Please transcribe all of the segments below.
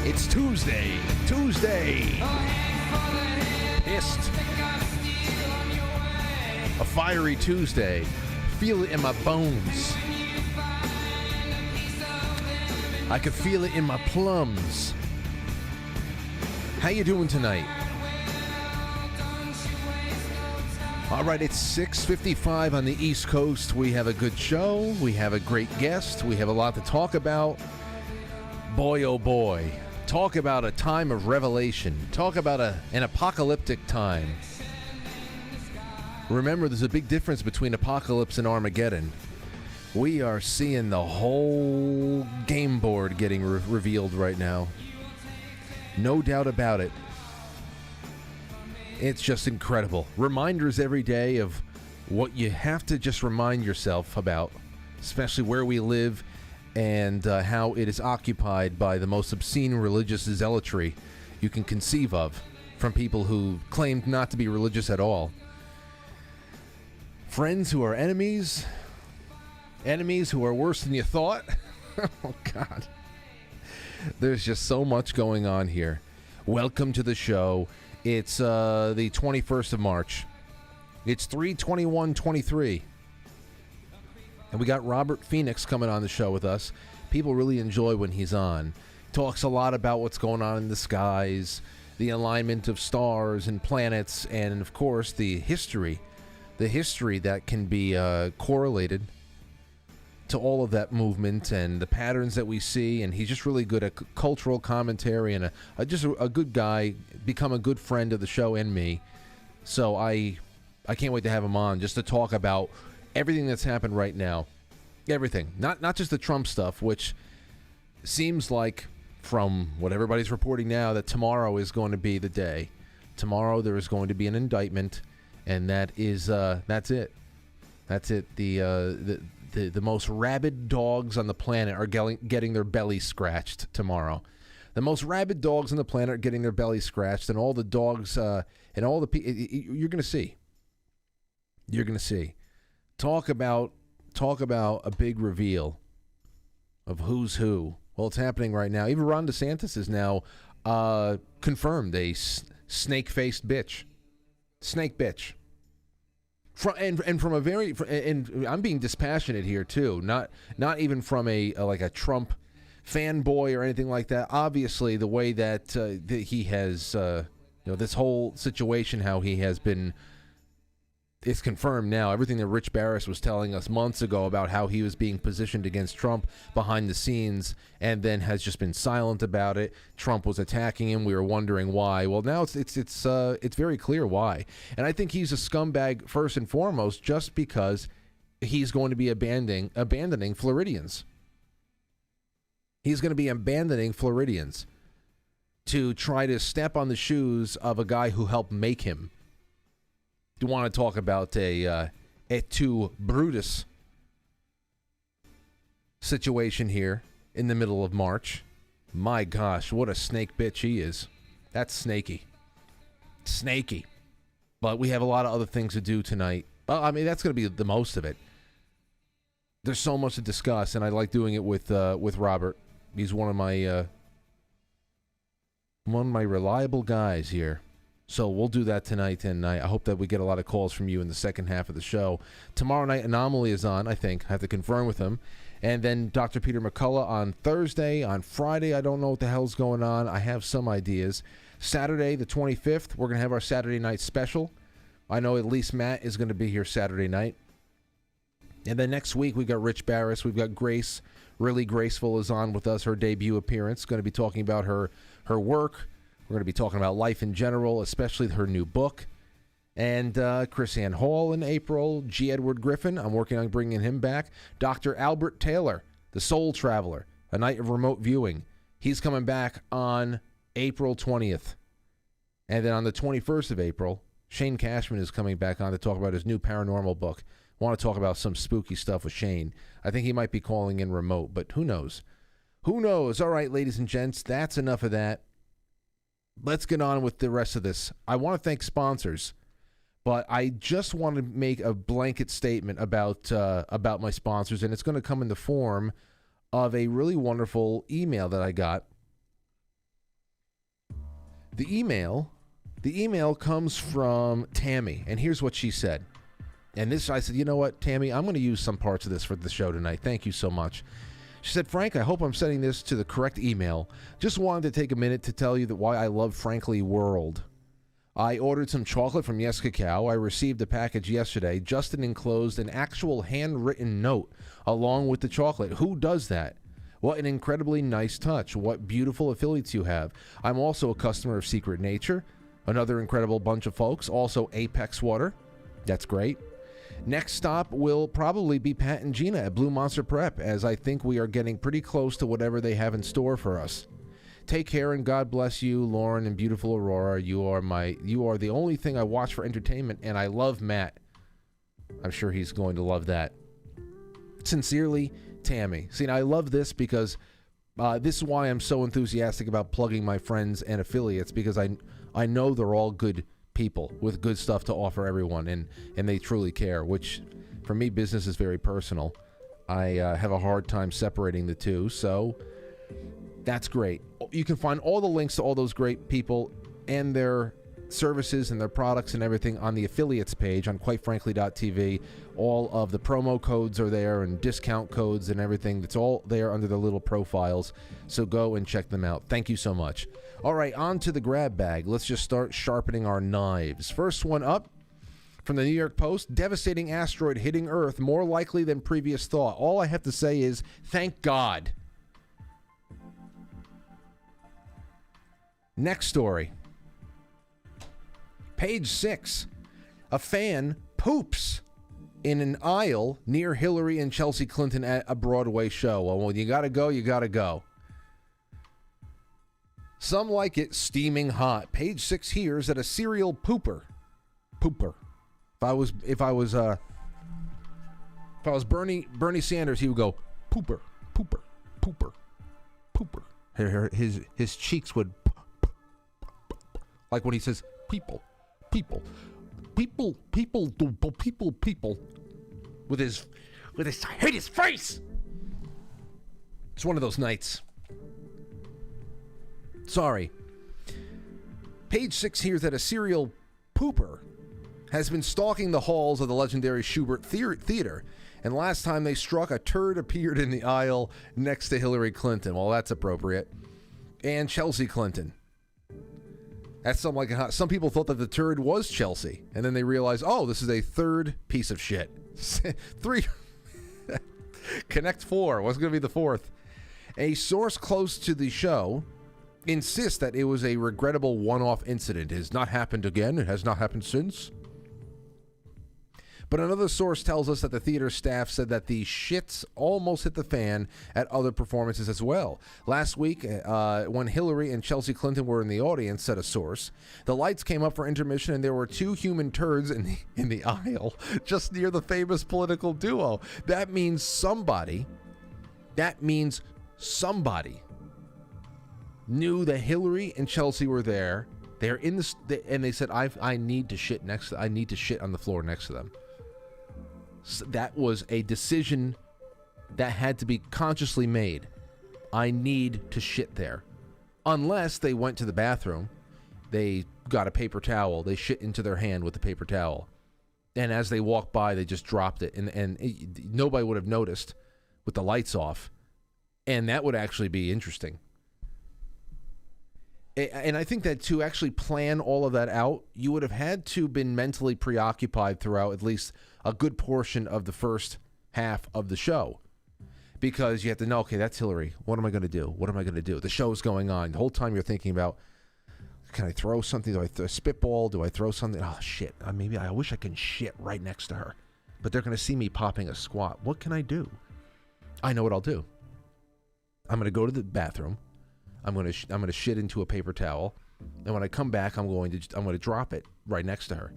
It's Tuesday. Pissed. A fiery Tuesday. Feel it in my bones. I could feel it in my plums. How you doing tonight? All right, it's 6:55 on the East Coast. We have a good show. We have a great guest. We have a lot to talk about. Boy, oh boy. Talk about a time of revelation. Talk about an apocalyptic time. Remember, there's a big difference between apocalypse and Armageddon. We are seeing the whole game board getting revealed right now. No doubt about it. It's just incredible. Reminders every day of what you have to just remind yourself about, especially where we live and how it is occupied by the most obscene religious zealotry you can conceive of from people who claimed not to be religious at all. Friends who are enemies, enemies who are worse than you thought. Oh, God. There's just so much going on here. Welcome to the show. It's the 21st of March. It's 3/21/23. And we got Robert Phoenix coming on the show with us. People really enjoy when he's on. Talks a lot about what's going on in the skies, the alignment of stars and planets, and, of course, the history that can be correlated to all of that movement and the patterns that we see. And he's just really good at cultural commentary and just a good guy, become a good friend of the show and me. So I can't wait to have him on just to talk about everything that's happened right now. Everything. Not just the Trump stuff, which seems like, from what everybody's reporting now, that tomorrow is going to be the day. Tomorrow there is going to be an indictment, and that's it. That's it. The most rabid dogs on the planet are getting their bellies scratched tomorrow. The most rabid dogs on the planet are getting their bellies scratched, and all the dogs and all the people, you're going to see. You're going to see. Talk about a big reveal of who's who. Well, it's happening right now. Even Ron DeSantis is now confirmed a snake-faced bitch. Snake bitch. And I'm being dispassionate here too. Not even from like a Trump fanboy or anything like that. Obviously, the way that he has, this whole situation, how he has been. It's confirmed now. Everything that Rich Barris was telling us months ago about how he was being positioned against Trump behind the scenes, and then has just been silent about it. Trump was attacking him. We were wondering why. Well, now it's very clear why. And I think he's a scumbag first and foremost, just because he's going to be abandoning Floridians. He's going to be abandoning Floridians to try to step on the shoes of a guy who helped make him. You want to talk about a tu Brutus situation here in the middle of March. My gosh, what a snake bitch he is. That's snaky. Snaky. But we have a lot of other things to do tonight. I mean, that's going to be the most of it. There's so much to discuss, and I like doing it with Robert. He's one of my reliable guys here. So we'll do that tonight, and I hope that we get a lot of calls from you in the second half of the show. Tomorrow night, Anomaly is on, I think. I have to confirm with him. And then Dr. Peter McCullough on Thursday. On Friday, I don't know what the hell's going on. I have some ideas. Saturday, the 25th, we're going to have our Saturday night special. I know at least Matt is going to be here Saturday night. And then next week, we've got Rich Barris. We've got Grace. Really Graceful is on with us, her debut appearance. Going to be talking about her work. We're going to be talking about life in general, especially her new book. And Chris Ann Hall in April. G. Edward Griffin, I'm working on bringing him back. Dr. Albert Taylor, the Soul Traveler, a night of remote viewing. He's coming back on April 20th. And then on the 21st of April, Shane Cashman is coming back on to talk about his new paranormal book. I want to talk about some spooky stuff with Shane. I think he might be calling in remote, but who knows? Who knows? All right, ladies and gents, that's enough of that. Let's get on with the rest of this. I want to thank sponsors, but I just want to make a blanket statement about my sponsors, and it's going to come in the form of a really wonderful email that I got The email comes from Tammy, and here's what she said. And this, I said, you know what, Tammy, I'm going to use some parts of this for the show tonight. Thank you so much. She said, Frank, I hope I'm sending this to the correct email. Just wanted to take a minute to tell you that why I love Frankly World. I ordered some chocolate from Yes Cacao. I received a package yesterday. Justin enclosed an actual handwritten note along with the chocolate. Who does that? What an incredibly nice touch. What beautiful affiliates you have. I'm also a customer of Secret Nature. Another incredible bunch of folks. Also Apex Water. That's great. Next stop will probably be Pat and Gina at Blue Monster Prep, as I think we are getting pretty close to whatever they have in store for us. Take care and God bless you, Lauren and beautiful Aurora. You are the only thing I watch for entertainment, and I love Matt. I'm sure he's going to love that. Sincerely, Tammy. See, now I love this because this is why I'm so enthusiastic about plugging my friends and affiliates, because I know they're all good people with good stuff to offer everyone, and they truly care, which for me, business is very personal. I have a hard time separating the two, so that's great. You can find all the links to all those great people and their services and their products and everything on the affiliates page on quitefrankly.tv. All of the promo codes are there and discount codes and everything. That's all there under the little profiles. So go and check them out. Thank you so much. All right, on to the grab bag. Let's just start sharpening our knives. First one up from the New York Post. Devastating asteroid hitting Earth more likely than previous thought. All I have to say is thank God. Next story. Page 6. A fan poops in an aisle near Hillary and Chelsea Clinton at a Broadway show. Well, when you gotta go, you gotta go. Some like it steaming hot. Page 6 hears that a serial pooper. If I was Bernie Sanders, he would go pooper. His cheeks would like when he says people with his I hate his face. It's one of those nights. Sorry. Page 6 hears that a serial pooper has been stalking the halls of the legendary Schubert Theater, and last time they struck, a turd appeared in the aisle next to Hillary Clinton. Well, that's appropriate. And Chelsea Clinton. That's something like some people thought that the turd was Chelsea, and then they realized, oh, this is a third piece of shit. 3. Connect 4. What's going to be the fourth? A source close to the show insists that it was a regrettable one-off incident. It has not happened again. It has not happened since. But another source tells us that the theater staff said that the shits almost hit the fan at other performances as well. Last week, when Hillary and Chelsea Clinton were in the audience, said a source, the lights came up for intermission and there were 2 human turds in the aisle just near the famous political duo. That means somebody knew that Hillary and Chelsea were there. They're in this, and they said, I need to shit on the floor next to them. So that was a decision that had to be consciously made. I need to shit there. Unless they went to the bathroom, they got a paper towel, they shit into their hand with the paper towel. And as they walked by, they just dropped it. And nobody would have noticed with the lights off. And that would actually be interesting. And I think that to actually plan all of that out, you would have had to been mentally preoccupied throughout at least a good portion of the first half of the show. Because you have to know, okay, that's Hillary. What am I going to do? What am I going to do? The show's going on. The whole time you're thinking about, can I throw something? Do I throw a spitball? Do I throw something? Oh, shit. Maybe I wish I can shit right next to her. But they're going to see me popping a squat. What can I do? I know what I'll do. I'm going to go to the bathroom. I'm going to shit into a paper towel, and when I come back, I'm going to drop it right next to her.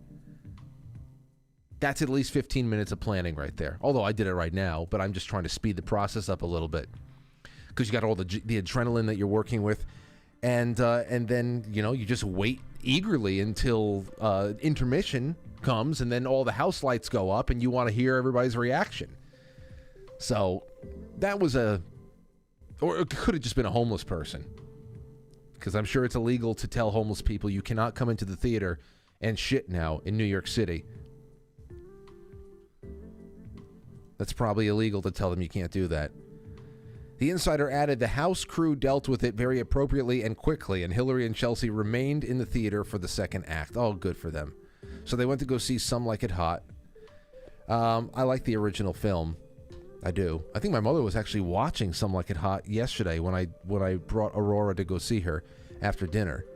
That's at least 15 minutes of planning right there. Although I did it right now, but I'm just trying to speed the process up a little bit because you got all the adrenaline that you're working with, and then you just wait eagerly until intermission comes, and then all the house lights go up, and you want to hear everybody's reaction. So that was or it could have just been a homeless person. because I'm sure it's illegal to tell homeless people you cannot come into the theater and shit now in New York City. That's probably illegal to tell them you can't do that. The insider added the house crew dealt with it very appropriately and quickly, and Hillary and Chelsea remained in the theater for the second act. Oh, good for them. So they went to go see Some Like It Hot. I like the original film. I do. I think my mother was actually watching Some Like It Hot yesterday when I brought Aurora to go see her after dinner.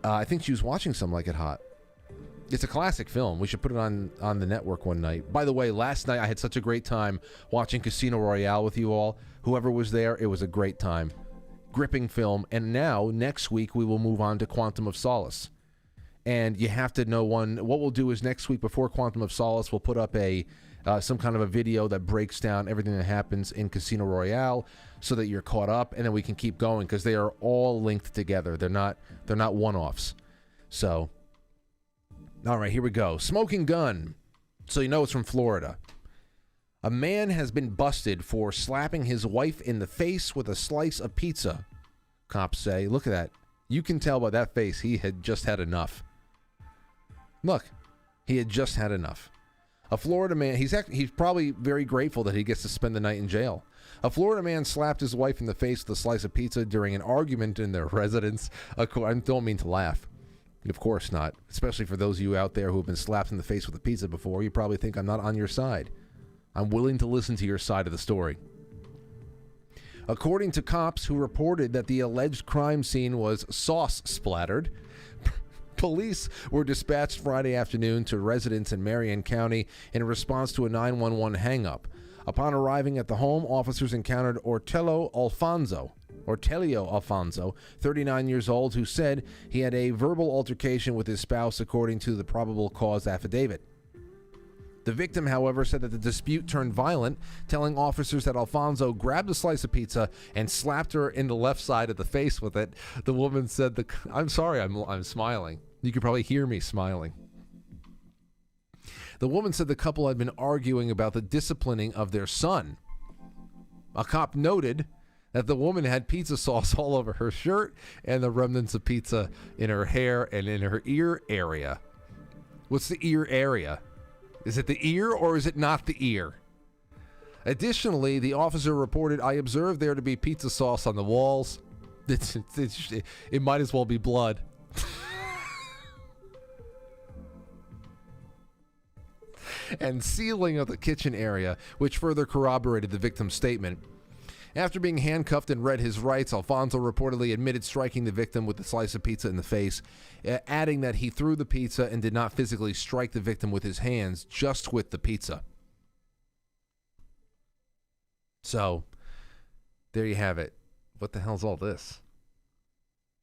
I think she was watching Some Like It Hot. It's a classic film. We should put it on the network one night. By the way, last night I had such a great time watching Casino Royale with you all. Whoever was there, it was a great time. Gripping film. And now, next week, we will move on to Quantum of Solace. And you have to know what we'll do is next week before Quantum of Solace, we'll put up some kind of a video that breaks down everything that happens in Casino Royale so that you're caught up, and then we can keep going because they are all linked together. They're not one-offs. So, all right, here we go. Smoking gun. So you know it's from Florida. A man has been busted for slapping his wife in the face with a slice of pizza. Cops say, look at that. You can tell by that face he had just had enough. Look, he had just had enough. A Florida man, he's probably very grateful that he gets to spend the night in jail. A Florida man slapped his wife in the face with a slice of pizza during an argument in their residence. I don't mean to laugh. Of course not. Especially for those of you out there who have been slapped in the face with a pizza before. You probably think I'm not on your side. I'm willing to listen to your side of the story. According to cops who reported that the alleged crime scene was sauce-splattered, police were dispatched Friday afternoon to residents in Marion County in response to a 911 hang-up. Upon arriving at the home, officers encountered Ortelio Alfonso, 39 years old, who said he had a verbal altercation with his spouse, according to the probable cause affidavit. The victim, however, said that the dispute turned violent, telling officers that Alfonso grabbed a slice of pizza and slapped her in the left side of the face with it. The woman said, I'm sorry, I'm smiling. You could probably hear me smiling. The woman said the couple had been arguing about the disciplining of their son. A cop noted that the woman had pizza sauce all over her shirt and the remnants of pizza in her hair and in her ear area. What's the ear area? Is it the ear or is it not the ear? Additionally, the officer reported, I observed there to be pizza sauce on the walls. It might as well be blood. And ceiling of the kitchen area, which further corroborated the victim's statement. After being handcuffed and read his rights, Alfonso reportedly admitted striking the victim with a slice of pizza in the face, adding that he threw the pizza and did not physically strike the victim with his hands, just with the pizza. So, there you have it. What the hell's all this?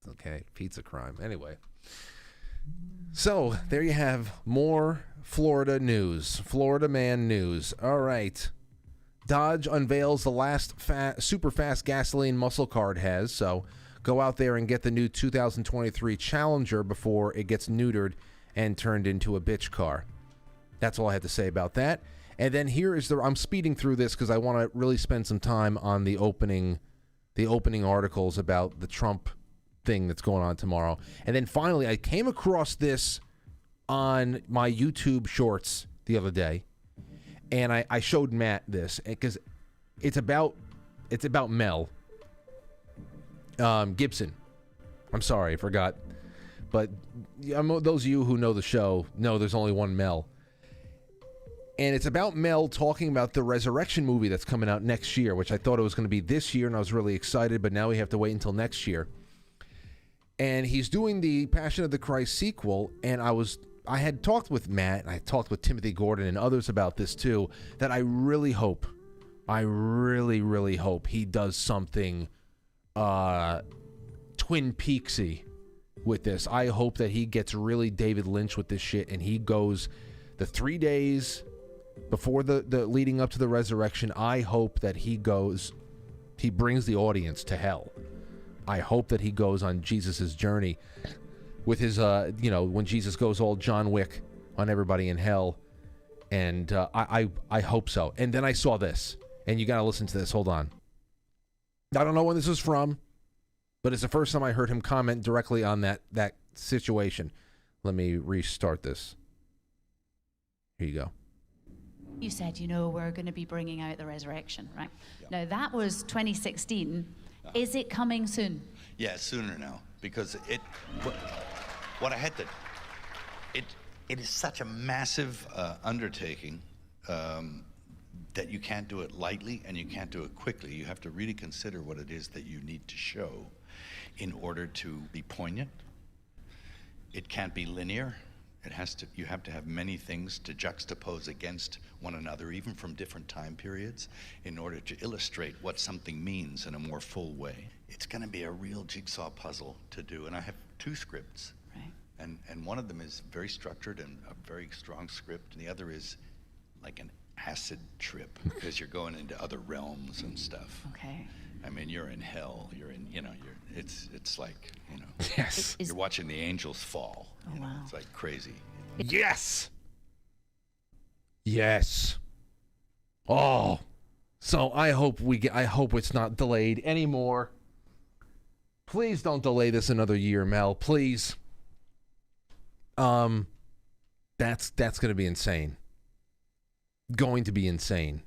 Okay, pizza crime. Anyway. So, there you have more Florida news. Florida man news. All right. Dodge unveils the last super fast gasoline muscle car it has, so go out there and get the new 2023 Challenger before it gets neutered and turned into a bitch car. That's all I have to say about that. And then here is I'm speeding through this because I want to really spend some time on the opening articles about the Trump thing that's going on tomorrow. And then finally, I came across this on my YouTube shorts the other day. And I showed Matt this because it's about Mel Gibson. I'm sorry, I forgot. But those of you who know the show know there's only one Mel. And it's about Mel talking about the Resurrection movie that's coming out next year, which I thought it was going to be this year, and I was really excited, but now we have to wait until next year. And he's doing the Passion of the Christ sequel, and I had talked with Matt, and I talked with Timothy Gordon and others about this too, that I really hope he does something Twin Peaksy with this. I hope that he gets really David Lynch with this shit, and he goes the 3 days before the leading up to the resurrection. I hope that he brings the audience to hell. I hope that he goes on Jesus's journey with his, when Jesus goes all John Wick on everybody in hell. And I hope so. And then I saw this. And you got to listen to this. Hold on. I don't know when this was from. But it's the first time I heard him comment directly on that situation. Let me restart this. Here you go. You said, we're going to be bringing out the resurrection, right? Yep. Now, that was 2016. Is it coming soon? Yeah, sooner now, because what I had to, it is such a massive undertaking that you can't do it lightly and you can't do it quickly. You have to really consider what it is that you need to show in order to be poignant. It can't be linear. You have to have many things to juxtapose against one another, even from different time periods, in order to illustrate what something means in a more full way. It's going to be a real jigsaw puzzle to do, and I have 2 scripts. Right. And one of them is very structured and a very strong script, and the other is like an acid trip, because you're going into other realms and stuff. Okay. I mean, you're in hell. You're in, it's like, Yes. You're watching the angels fall. Oh, wow. It's like crazy. Yes. Yes. Oh. So I hope it's not delayed anymore. Please don't delay this another year, Mel. Please. That's going to be insane. Going to be insane.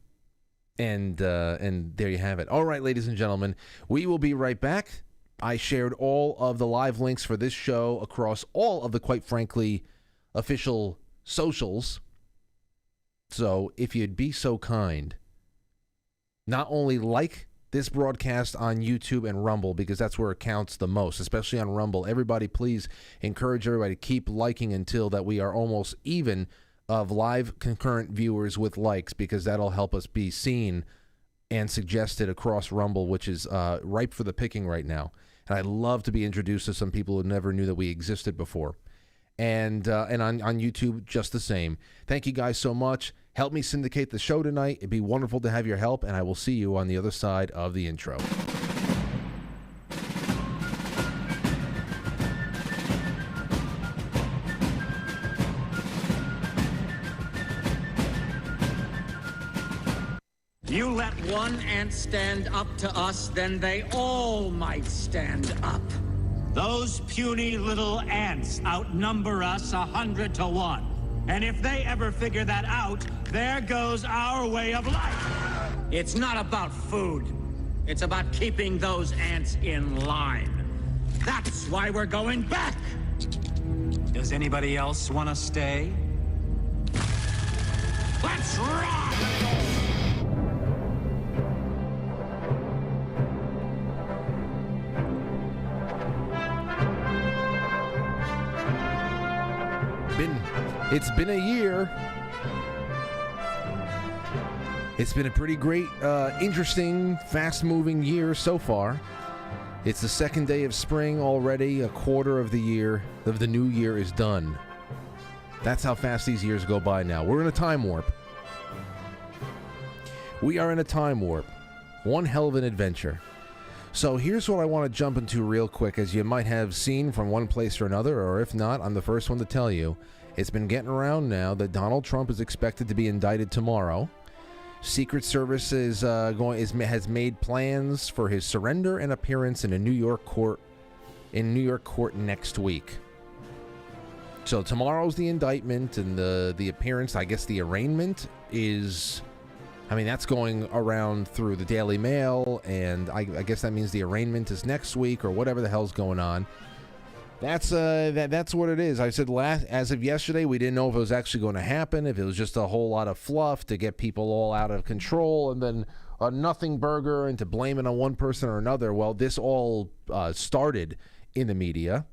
And there you have it. All right, ladies and gentlemen, we will be right back. I shared all of the live links for this show across all of the, quite frankly, official socials. So if you'd be so kind, not only like this broadcast on YouTube and Rumble, because that's where it counts the most, especially on Rumble. Everybody, please encourage everybody to keep liking until that we are almost even of live concurrent viewers with likes, because that'll help us be seen and suggested across Rumble, which is ripe for the picking right now. And I'd love to be introduced to some people who never knew that we existed before. And on YouTube, just the same. Thank you guys so much. Help me syndicate the show tonight. It'd be wonderful to have your help, and I will see you on the other side of the intro. You let one ant stand up to us, then they all might stand up. Those puny little ants outnumber us 100 to 1. And if they ever figure that out, there goes our way of life. It's not about food. It's about keeping those ants in line. That's why we're going back. Does anybody else want to stay? Let's rock! It's been a year. It's been a pretty great, interesting, fast-moving year so far. It's the second day of spring already. A quarter of the year, of the new year, is done. That's how fast these years go by now. We're in a time warp. We are in a time warp. One hell of an adventure. So here's what I want to jump into real quick, as you might have seen from one place or another, or if not, I'm the first one to tell you. It's been getting around now that Donald Trump is expected to be indicted tomorrow. Secret Service has made plans for his surrender and appearance in a New York court next week. So tomorrow's the indictment, and the appearance, I guess the arraignment is, that's going around through the Daily Mail, and I guess that means the arraignment is next week or whatever the hell's going on. That's what it is. I said as of yesterday, we didn't know if it was actually going to happen, if it was just a whole lot of fluff to get people all out of control, and then a nothing burger and to blame it on one person or another. Well, this all started in the media.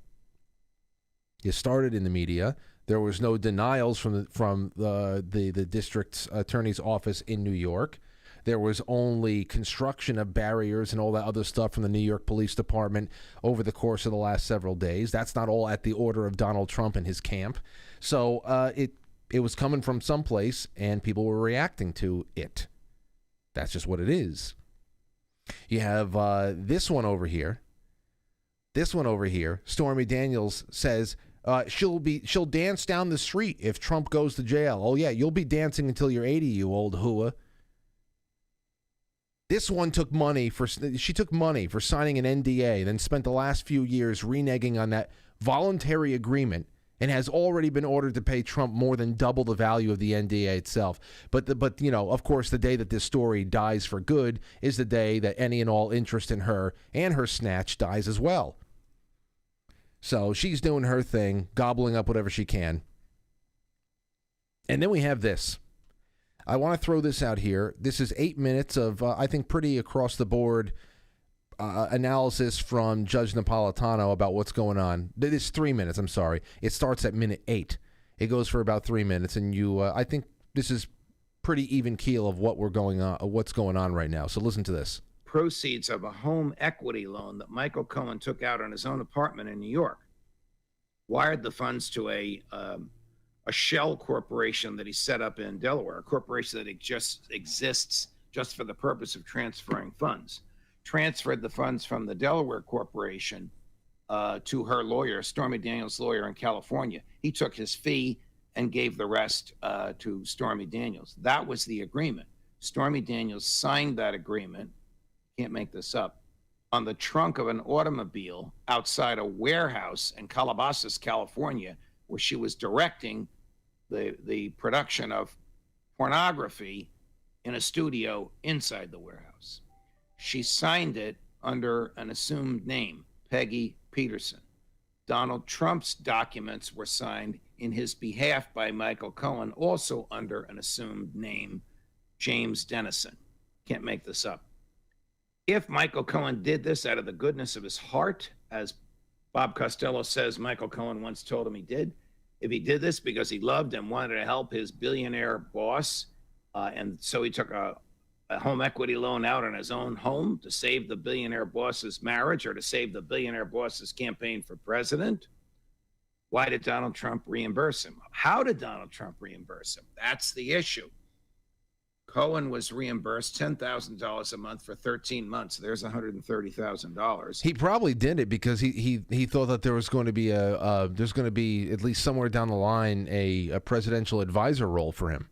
It started in the media. There was no denials from the district attorney's office in New York. There was only construction of barriers and all that other stuff from the New York Police Department over the course of the last several days. That's not all at the order of Donald Trump and his camp. So it was coming from someplace, and people were reacting to it. That's just what it is. You have this one over here. This one over here, Stormy Daniels says she'll dance down the street if Trump goes to jail. Oh yeah, you'll be dancing until you're 80, you old hooah. This one took money for signing an NDA, then spent the last few years reneging on that voluntary agreement, and has already been ordered to pay Trump more than double the value of the NDA itself. But of course, the day that this story dies for good is the day that any and all interest in her and her snatch dies as well. So she's doing her thing, gobbling up whatever she can. And then we have this. I want to throw this out here. This is 8 minutes of, I think, pretty across-the-board analysis from Judge Napolitano about what's going on. It's 3 minutes, I'm sorry. It starts at minute 8. It goes for about 3 minutes, and I think this is pretty even keel of what's going on right now. So listen to this. Proceeds of a home equity loan that Michael Cohen took out on his own apartment in New York, wired the funds to a shell corporation that he set up in Delaware, a corporation that just exists just for the purpose of transferring funds. Transferred the funds from the Delaware corporation to her lawyer, Stormy Daniels' lawyer in California. He took his fee and gave the rest to Stormy Daniels. That was the agreement. Stormy Daniels signed that agreement, can't make this up, on the trunk of an automobile outside a warehouse in Calabasas, California, where she was directing the production of pornography in a studio inside the warehouse. She signed it under an assumed name, Peggy Peterson. Donald Trump's documents were signed in his behalf by Michael Cohen, also under an assumed name, James Dennison. Can't make this up. If Michael Cohen did this out of the goodness of his heart, as Bob Costello says Michael Cohen once told him he did, if he did this because he loved and wanted to help his billionaire boss, and so he took a home equity loan out on his own home to save the billionaire boss's marriage or to save the billionaire boss's campaign for president, why did Donald Trump reimburse him? How did Donald Trump reimburse him? That's the issue. Cohen was reimbursed $10,000 a month for 13 months. There's $130,000. He probably did it because he thought that there was going to be there's going to be at least somewhere down the line a presidential advisor role for him.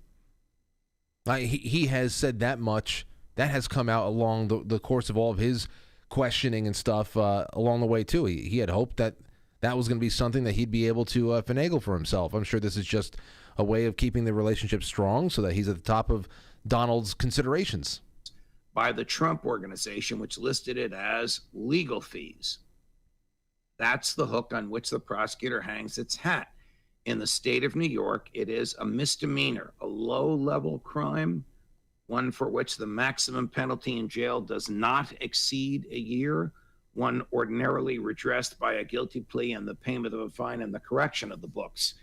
He has said that much. That has come out along the course of all of his questioning and stuff along the way too. He had hoped that was going to be something that he'd be able to finagle for himself. I'm sure this is just a way of keeping the relationship strong so that he's at the top of Donald's considerations. By the Trump Organization, which listed it as legal fees. That's the hook on which the prosecutor hangs its hat. In the state of New York, it is a misdemeanor, a low-level crime, one for which the maximum penalty in jail does not exceed a year, one ordinarily redressed by a guilty plea and the payment of a fine and the correction of the books.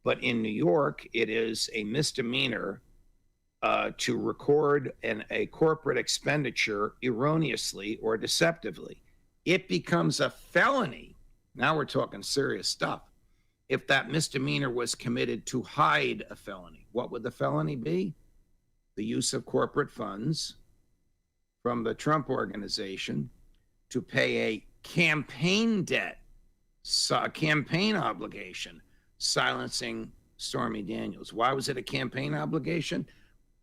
But in New York, it is a misdemeanor to record a corporate expenditure erroneously or deceptively. It becomes a felony. Now we're talking serious stuff. If that misdemeanor was committed to hide a felony, what would the felony be? The use of corporate funds from the Trump Organization to pay a campaign debt, a campaign obligation, silencing Stormy Daniels. Why was it a campaign obligation?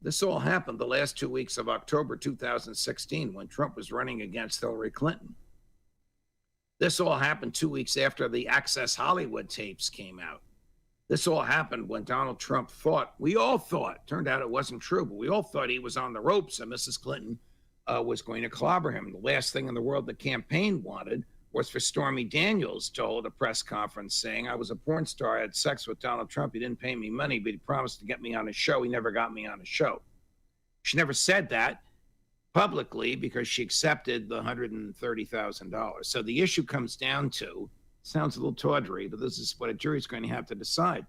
This all happened the last 2 weeks of October 2016 when Trump was running against Hillary Clinton. This all happened 2 weeks after the Access Hollywood tapes came out. This all happened when Donald Trump we all thought, turned out it wasn't true, but we all thought he was on the ropes and Mrs. Clinton was going to clobber him. The last thing in the world the campaign wanted was for Stormy Daniels to hold a press conference saying, I was a porn star, I had sex with Donald Trump, he didn't pay me money, but he promised to get me on his show. He never got me on his show. She never said that publicly because she accepted the $130,000. So the issue comes down to, sounds a little tawdry, but this is what a jury's going to have to decide.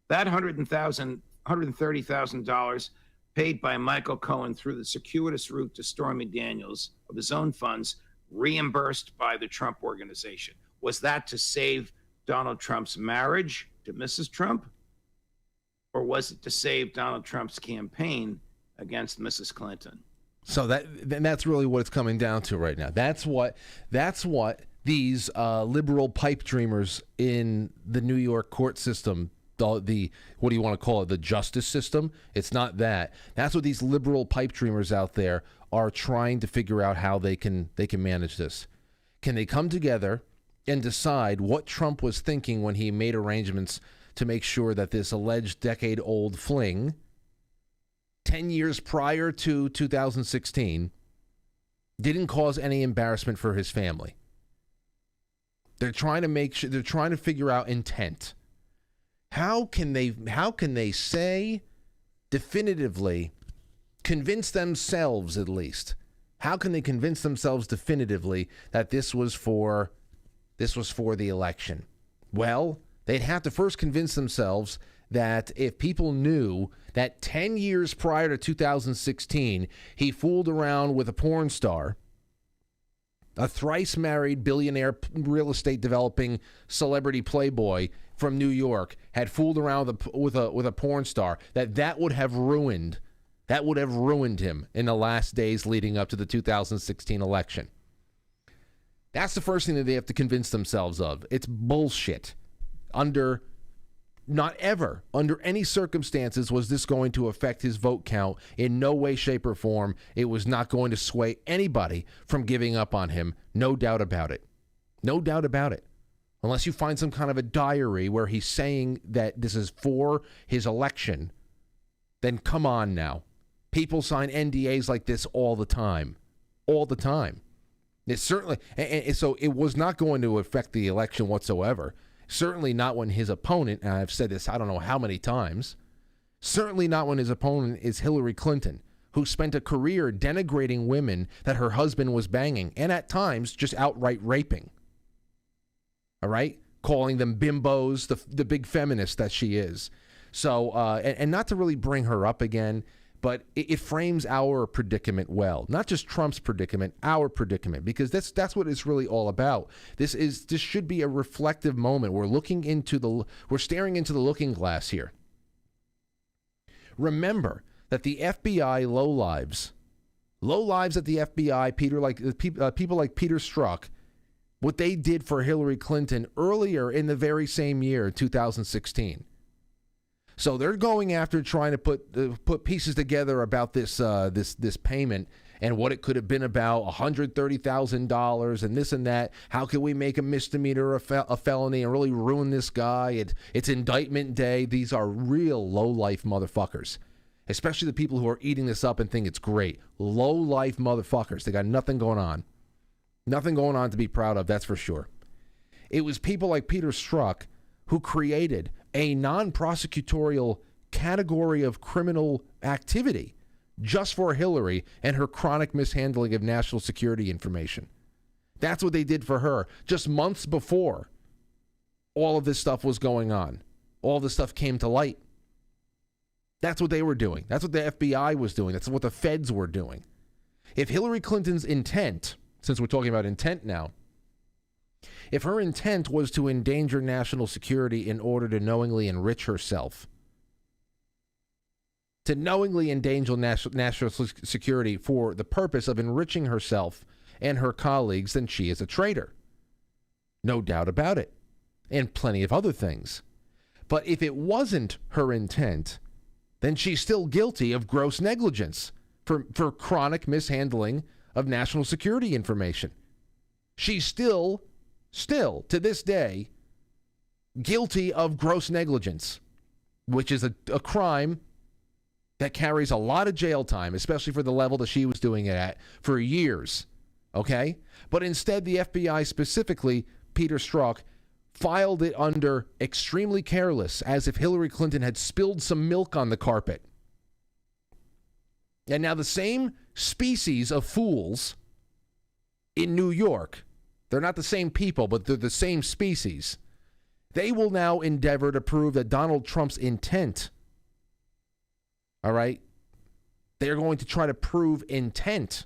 That $130,000 paid by Michael Cohen through the circuitous route to Stormy Daniels of his own funds, reimbursed by the Trump Organization. Was that to save Donald Trump's marriage to Mrs. Trump? Or was it to save Donald Trump's campaign against Mrs. Clinton? So that's really what it's coming down to right now. That's what these liberal pipe dreamers in the New York court system the what do you want to call it, the justice system. It's not that. That's what these liberal pipe dreamers out there are trying to figure out how they can manage this. Can they come together and decide what Trump was thinking when he made arrangements to make sure that this alleged decade-old fling, 10 years prior to 2016, didn't cause any embarrassment for his family? They're trying to make sure, they're trying to figure out intent. How can they say definitively, convince themselves at least? How can they convince themselves definitively that this was for the election? Well, they'd have to first convince themselves that if people knew that 10 years prior to 2016, he fooled around with a porn star, a thrice married billionaire real estate developing celebrity playboy from New York, had fooled around with a porn star, that would have ruined him in the last days leading up to the 2016 election. That's the first thing that they have to convince themselves of. It's bullshit. Not ever, under any circumstances, was this going to affect his vote count. In no way, shape, or form. It was not going to sway anybody from giving up on him. No doubt about it. No doubt about it. Unless you find some kind of a diary where he's saying that this is for his election, then come on now. People sign NDAs like this all the time. All the time. It certainly, and so it was not going to affect the election whatsoever. Certainly not when his opponent, and I've said this I don't know how many times, certainly not when his opponent is Hillary Clinton, who spent a career denigrating women that her husband was banging, and at times just outright raping. All right? Calling them bimbos, the big feminist that she is. So, and not to really bring her up again, but it frames our predicament well. Not just Trump's predicament, our predicament, because that's what it's really all about. This should be a reflective moment. We're staring into the looking glass here. Remember that the FBI lowlives at the FBI, people like Peter Strzok, what they did for Hillary Clinton earlier in the very same year, 2016. So they're going after trying to put pieces together about this payment and what it could have been about, $130,000 and this and that. How can we make a misdemeanor a felony and really ruin this guy? It's indictment day. These are real low-life motherfuckers, especially the people who are eating this up and think it's great. Low-life motherfuckers. They got nothing going on. Nothing going on to be proud of, that's for sure. It was people like Peter Strzok who created a non-prosecutorial category of criminal activity just for Hillary and her chronic mishandling of national security information. That's what they did for her just months before all of this stuff was going on. All this stuff came to light. That's what they were doing. That's what the FBI was doing. That's what the feds were doing. If Hillary Clinton's intent, since we're talking about intent now, if her intent was to endanger national security in order to knowingly enrich herself, to knowingly endanger national security for the purpose of enriching herself and her colleagues, then she is a traitor. No doubt about it. And plenty of other things. But if it wasn't her intent, then she's still guilty of gross negligence for chronic mishandling of national security information. She's still to this day, guilty of gross negligence, which is a crime that carries a lot of jail time, especially for the level that she was doing it at for years. Okay? But instead, the FBI, specifically Peter Strzok, filed it under extremely careless, as if Hillary Clinton had spilled some milk on the carpet. And now the same species of fools in New York, they're not the same people, but they're the same species. They will now endeavor to prove that Donald Trump's intent, all right, they're going to try to prove intent.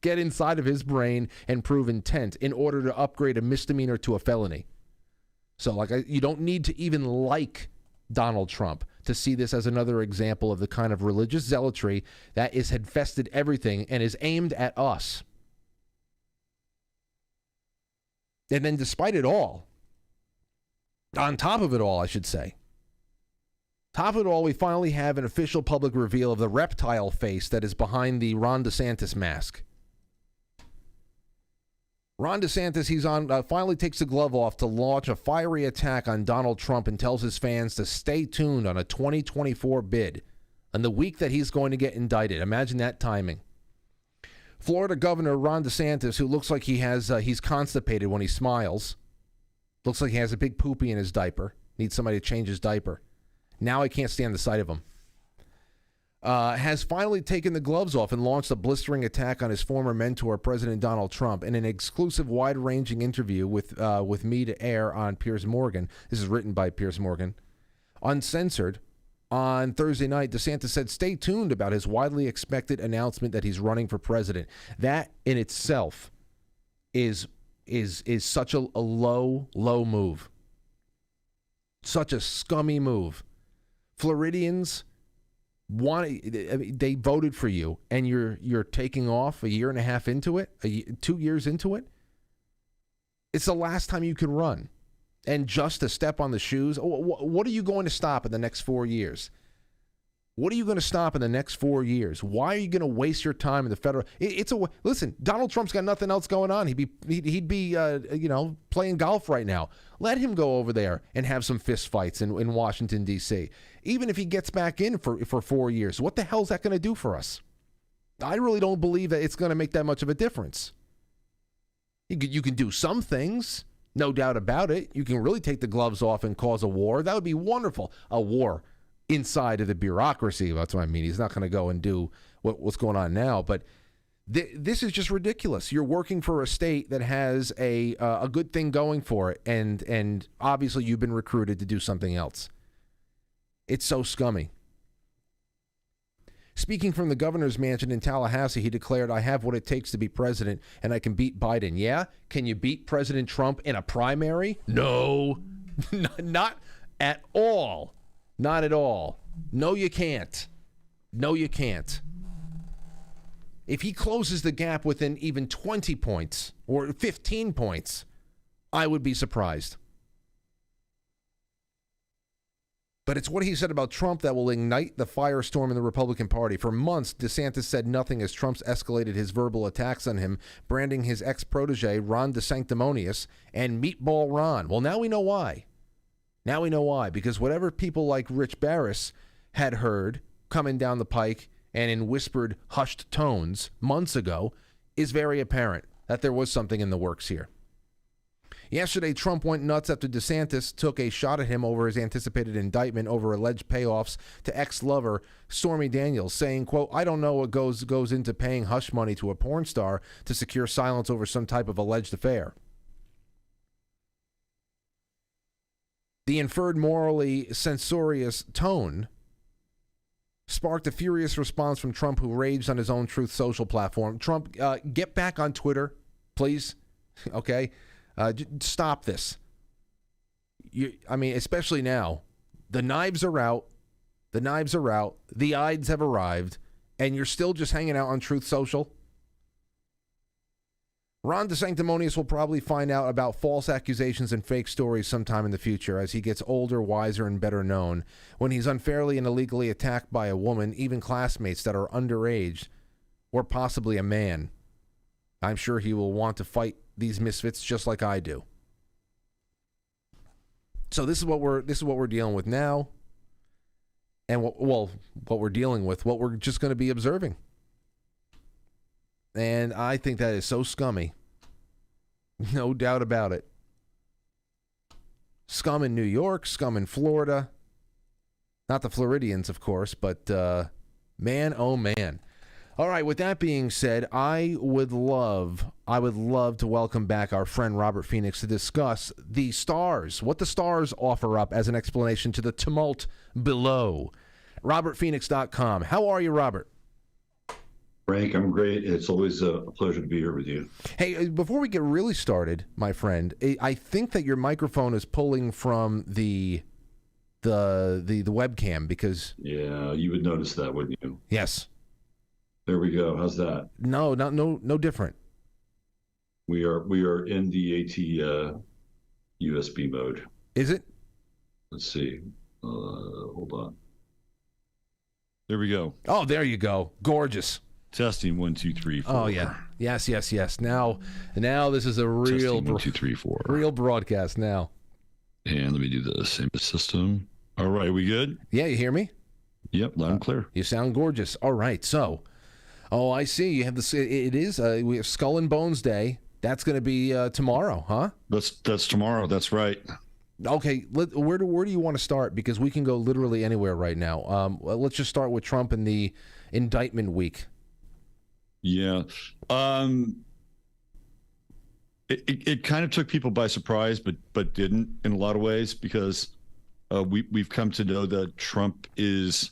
Get inside of his brain and prove intent in order to upgrade a misdemeanor to a felony. So, you don't need to even like Donald Trump to see this as another example of the kind of religious zealotry that has infested everything and is aimed at us. And then despite it all, On top of it all, I should say. Top of it all, we finally have an official public reveal of the reptile face that is behind the Ron DeSantis mask. Ron DeSantis, he's on, finally takes the glove off to launch a fiery attack on Donald Trump and tells his fans to stay tuned on a 2024 bid on the week that he's going to get indicted. Imagine that timing. Florida Governor Ron DeSantis, who looks like he's constipated when he smiles, looks like he has a big poopy in his diaper, needs somebody to change his diaper. Now I can't stand the sight of him. Has finally taken the gloves off and launched a blistering attack on his former mentor, President Donald Trump, in an exclusive, wide-ranging interview with me to air on Piers Morgan. This is written by Piers Morgan. Uncensored, on Thursday night, DeSantis said, "Stay tuned about his widely expected announcement that he's running for president." That in itself is such a low move, such a scummy move. Floridians they voted for you, and you're taking off a year and a half into it, 2 years into it. It's the last time you can run, and just to step on the shoes. What are you going to stop in the next 4 years? What are you going to stop in the next 4 years? Why are you going to waste your time in the federal? Listen. Donald Trump's got nothing else going on. He'd be playing golf right now. Let him go over there and have some fist fights in Washington D.C. Even if he gets back in for 4 years, what the hell is that going to do for us? I really don't believe that it's going to make that much of a difference. You can do some things, no doubt about it. You can really take the gloves off and cause a war. That would be wonderful. A war inside of the bureaucracy. That's what I mean. He's not going to go and do what's going on now. But this is just ridiculous. You're working for a state that has a good thing going for it, and obviously you've been recruited to do something else. It's so scummy. Speaking from the governor's mansion in Tallahassee, he declared, "I have what it takes to be president, and I can beat Biden." Yeah? Can you beat President Trump in a primary? No. Not at all. Not at all. No, you can't. No, you can't. If he closes the gap within even 20 points or 15 points, I would be surprised. But it's what he said about Trump that will ignite the firestorm in the Republican Party. For months, DeSantis said nothing as Trump's escalated his verbal attacks on him, branding his ex-protege Ron DeSanctimonious and Meatball Ron. Well, now we know why. Now we know why. Because whatever people like Rich Barris had heard coming down the pike and in whispered, hushed tones months ago is very apparent that there was something in the works here. Yesterday, Trump went nuts after DeSantis took a shot at him over his anticipated indictment over alleged payoffs to ex-lover Stormy Daniels, saying, quote, "I don't know what goes into paying hush money to a porn star to secure silence over some type of alleged affair." The inferred morally censorious tone sparked a furious response from Trump, who raged on his own Truth Social platform. Trump, get back on Twitter, please. Okay? Stop this. Especially now. The knives are out. The knives are out. The Ides have arrived. And you're still just hanging out on Truth Social? Ron DeSanctimonious will probably find out about false accusations and fake stories sometime in the future as he gets older, wiser, and better known. When he's unfairly and illegally attacked by a woman, even classmates that are underage, or possibly a man, I'm sure he will want to fight these misfits just like I do. So this is what we're dealing with now, and what we're dealing with, what we're just going to be observing. And I think that is so scummy. No doubt about it. Scum in New York, scum in Florida. Not the Floridians, of course, but man, oh man. All right, with that being said, I would love to welcome back our friend Robert Phoenix to discuss the stars, what the stars offer up as an explanation to the tumult below. RobertPhoenix.com. How are you, Robert? Frank, I'm great. It's always a pleasure to be here with you. Hey, before we get really started, my friend, I think that your microphone is pulling from the webcam because... Yeah, you would notice that, wouldn't you? Yes. There we go. How's that? No different. We are in the AT USB mode. Is it? Let's see. Hold on. There we go. Oh, there you go. Gorgeous. Testing 1, 2, 3, 4. Oh yeah. Yes. Now this is a real Testing 1, 2, 3, 4. real broadcast now. And let me do the same system. All right, we good? Yeah, you hear me? Yep, loud and clear. You sound gorgeous. All right, so, I see you have this. It is we have Skull and Bones Day. That's going to be tomorrow, huh? That's tomorrow. That's right. Okay, where do you want to start? Because we can go literally anywhere right now. Let's just start with Trump and the indictment week. Yeah. It kind of took people by surprise, but didn't in a lot of ways, because we've come to know that Trump is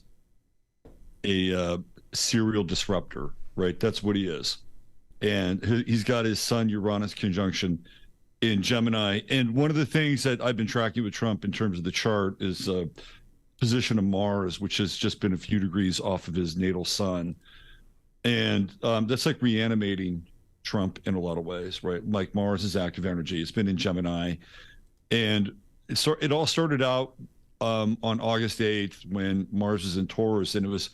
a serial disruptor, right? That's what he is. And he's got his sun Uranus conjunction in Gemini. And one of the things that I've been tracking with Trump in terms of the chart is position of Mars, which has just been a few degrees off of his natal sun. And that's like reanimating Trump in a lot of ways, right? Like Mars is active energy. It's been in Gemini. And it all started out on August 8th when Mars was in Taurus, and it was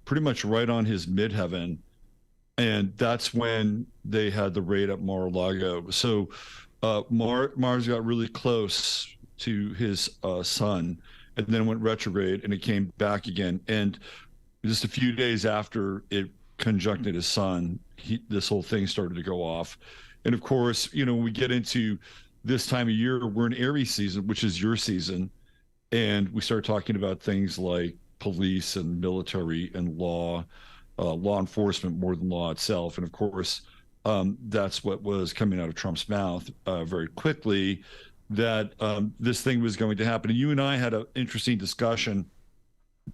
pretty much right on his midheaven. And that's when they had the raid at Mar-a-Lago. So Mars got really close to his sun, and then went retrograde, and it came back again. And just a few days after it conjuncted his sun, this whole thing started to go off. And of course, when we get into this time of year, we're in Aries season, which is your season. And we start talking about things like police and military and law enforcement more than law itself. And of course, that's what was coming out of Trump's mouth very quickly, that this thing was going to happen. And you and I had an interesting discussion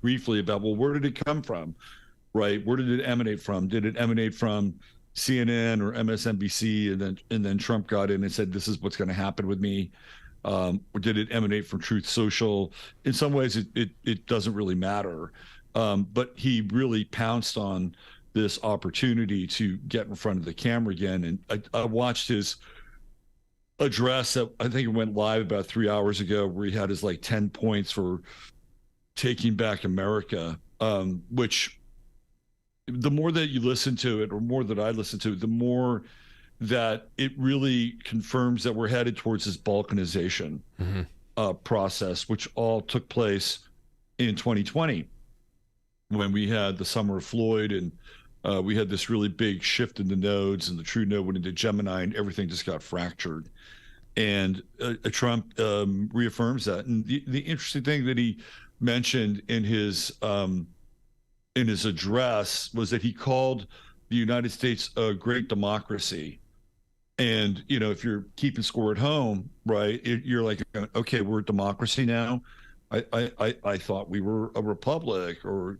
briefly about, well, where did it come from, right? Where did it emanate from? Did it emanate from CNN or MSNBC, and then Trump got in and said, this is what's going to happen with me? Or did it emanate from Truth Social? In some ways, it doesn't really matter. But he really pounced on this opportunity to get in front of the camera again. And I watched his address that I think it went live about 3 hours ago, where he had his 10 points for taking back America, which the more that you listen to it, or more that I listen to it, the more that it really confirms that we're headed towards this balkanization process, which all took place in 2020. When we had the summer of Floyd, and we had this really big shift in the nodes, and the true node went into Gemini, and everything just got fractured. And Trump reaffirms that. And the interesting thing that he mentioned in his address was that he called the United States a great democracy. And if you're keeping score at home, right, you're like, okay, we're a democracy now. I thought we were a republic, or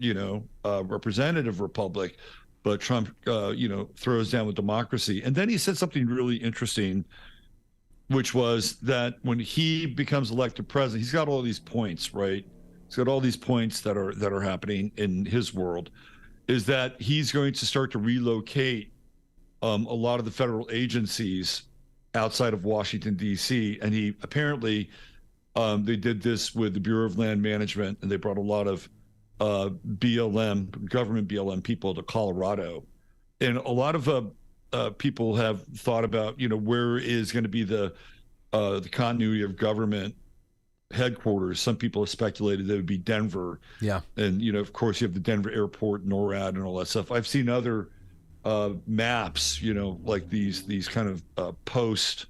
a representative republic, but Trump throws down with democracy. And then he said something really interesting, which was that when he becomes elected president, he's got all these points, right? He's got all these points that are happening in his world, is that he's going to start to relocate a lot of the federal agencies outside of Washington, D.C. And he apparently they did this with the Bureau of Land Management, and they brought a lot of BLM, government BLM people to Colorado. And a lot of people have thought about, where is going to be the continuity of government headquarters. Some people have speculated that it would be Denver. Yeah. And, of course, you have the Denver airport, NORAD, and all that stuff. I've seen other maps, like these kind of post,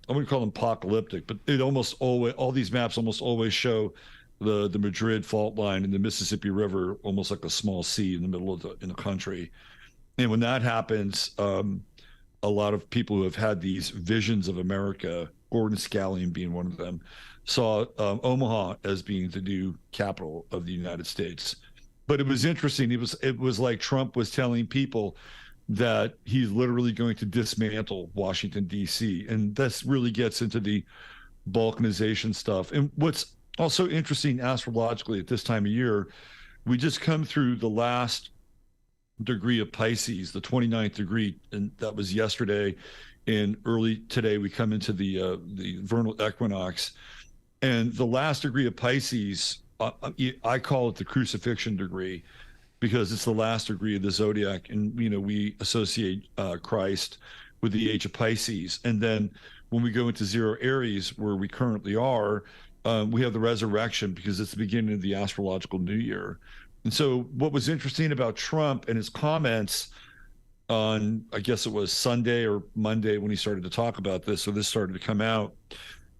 I wouldn't call them apocalyptic, but it almost always, all these maps almost always show the Madrid fault line and the Mississippi River almost like a small sea in the middle of the country. And when that happens, a lot of people who have had these visions of America, Gordon Scallion being one of them, saw Omaha as being the new capital of the United States. But it was interesting. It was like Trump was telling people that he's literally going to dismantle Washington, D.C. And this really gets into the balkanization stuff. And what's also interesting astrologically at this time of year, we just come through the last degree of Pisces, the 29th degree, and that was yesterday. And early today, we come into the vernal equinox. And the last degree of Pisces, I call it the crucifixion degree, because it's the last degree of the zodiac. And, we associate Christ with the age of Pisces. And then when we go into zero Aries, where we currently are, we have the resurrection, because it's the beginning of the astrological new year. And so what was interesting about Trump and his comments on, I guess it was Sunday or Monday when he started to talk about this, or this started to come out,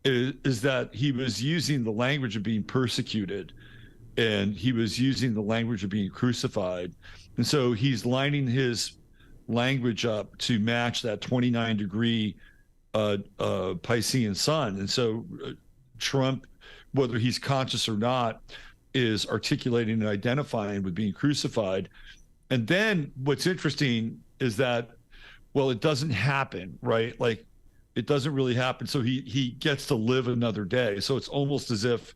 is that he was using the language of being persecuted, and he was using the language of being crucified. And so he's lining his language up to match that 29-degree Piscean sun. And so Trump, whether he's conscious or not, is articulating and identifying with being crucified. And then what's interesting is that, well, it doesn't happen, right? Like, it doesn't really happen. So he gets to live another day. So it's almost as if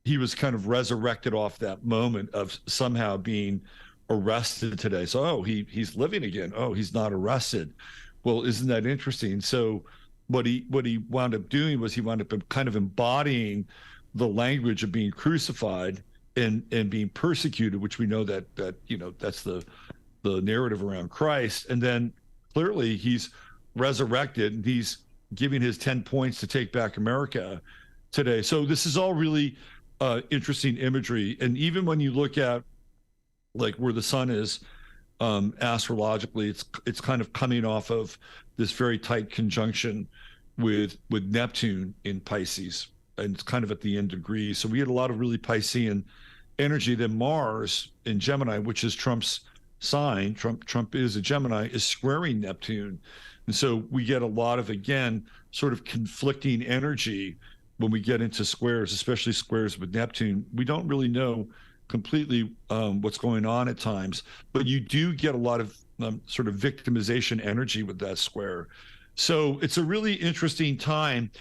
he was kind of resurrected off that moment of somehow being arrested today. So, oh, he's living again. Oh, he's not arrested. Well, isn't that interesting? So what he wound up doing was he wound up kind of embodying the language of being crucified and being persecuted, which we know that that's the narrative around Christ. And then clearly he's resurrected, and he's giving his 10 points to take back America today. So this is all really interesting imagery. And even when you look at like where the sun is astrologically, it's kind of coming off of this very tight conjunction with Neptune in Pisces, and it's kind of at the end degree. So we had a lot of really Piscean energy. Then Mars in Gemini, which is Trump's sign, Trump is a Gemini, is squaring Neptune. And so we get a lot of, again, sort of conflicting energy when we get into squares, especially squares with Neptune. We don't really know completely what's going on at times, but you do get a lot of sort of victimization energy with that square. So it's a really interesting time,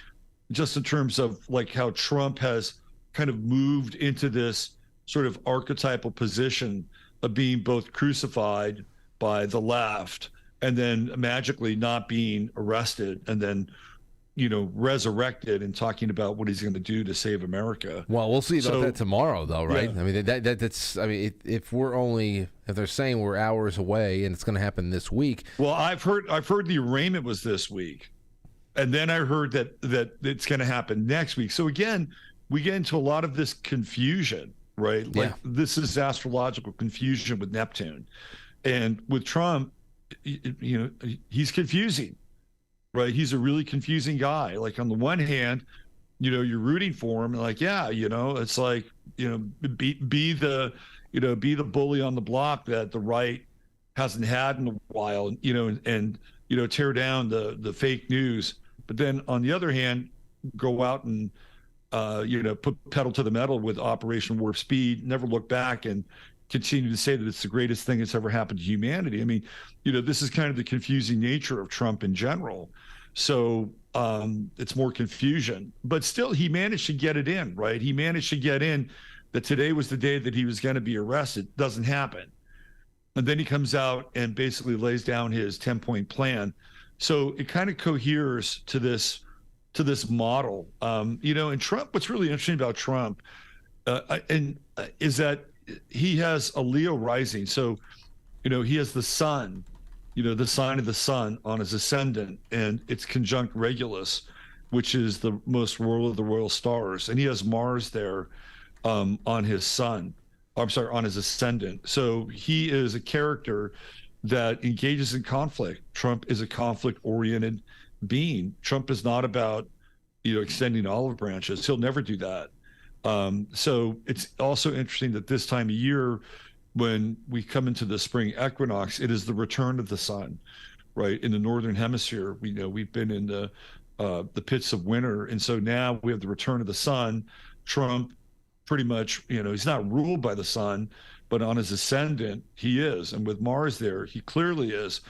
just in terms of like how Trump has kind of moved into this sort of archetypal position of being both crucified by the left and then magically not being arrested, and then resurrected and talking about what he's going to do to save America. Well, we'll see about that tomorrow, though, right? Yeah. I mean, that's. I mean, if they're saying we're hours away and it's going to happen this week. Well, I've heard the arraignment was this week, and then I heard that it's going to happen next week. So again, we get into a lot of this confusion, right? Like this is astrological confusion with Neptune, and with Trump, he's confusing. Right. He's a really confusing guy. Like, on the one hand, you're rooting for him, and like, it's like, be the bully on the block that the right hasn't had in a while, and tear down the fake news. But then on the other hand, go out and, put pedal to the metal with Operation Warp Speed, never look back, and continue to say that it's the greatest thing that's ever happened to humanity. I mean, this is kind of the confusing nature of Trump in general. So it's more confusion, but still he managed to get it in, right? He managed to get in that today was the day that he was going to be arrested. Doesn't happen. And then he comes out and basically lays down his 10-point plan. So it kind of coheres to this model. And Trump, what's really interesting about Trump is that he has a Leo rising. So, he has the sun, the sign of the sun on his ascendant, and it's conjunct Regulus, which is the most royal of the royal stars. And he has Mars there on his sun. On his ascendant. So he is a character that engages in conflict. Trump is a conflict-oriented being. Trump is not about, extending olive branches. He'll never do that. So it's also interesting that this time of year, when we come into the spring equinox, it is the return of the sun, right? In the northern hemisphere, we've been in the pits of winter, and so now we have the return of the sun. Trump, pretty much, he's not ruled by the sun, but on his ascendant, he is, and with Mars there, he clearly is.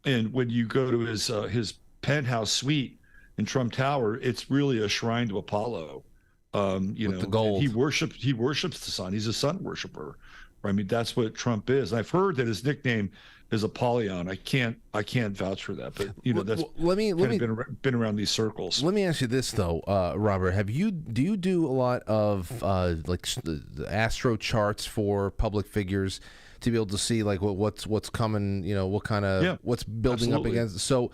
And when you go to his penthouse suite in Trump Tower, it's really a shrine to Apollo. With the gold. He worships the sun. He's a sun worshiper, I mean, that's what Trump is. And I've heard that his nickname is Apollyon. I can't vouch for that, but that's been around these circles. Let me ask you this though, Robert. Do you do a lot of like the astro charts for public figures to be able to see like what's coming? What kind of what's building up against? So,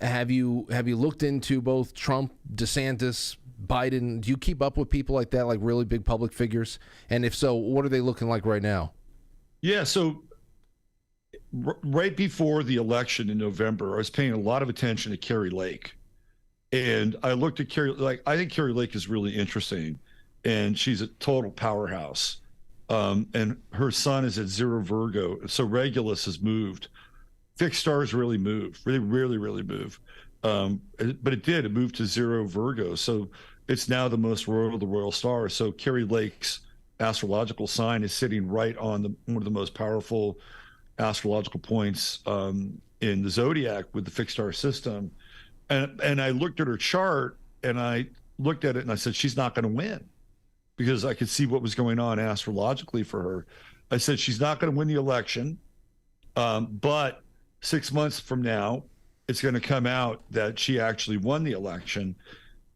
have you looked into both Trump, DeSantis, Biden? Do you keep up with people like that, like really big public figures? And if so, what are they looking like right now? Yeah, so right before the election in November, I was paying a lot of attention to Carrie Lake. And I looked at Carrie, I think Carrie Lake is really interesting. And she's a total powerhouse. And her sun is at 0 Virgo. So Regulus has moved. Fixed stars really move, really move. But it did. It moved to 0 Virgo. So it's now the most royal of the royal stars. So Carrie Lake's astrological sign is sitting right on one of the most powerful astrological points in the zodiac with the fixed star system. And I looked at her chart and I looked at it and I said, she's not going to win, because I could see what was going on astrologically for her. I said, she's not going to win the election, but 6 months from now, it's going to come out that she actually won the election,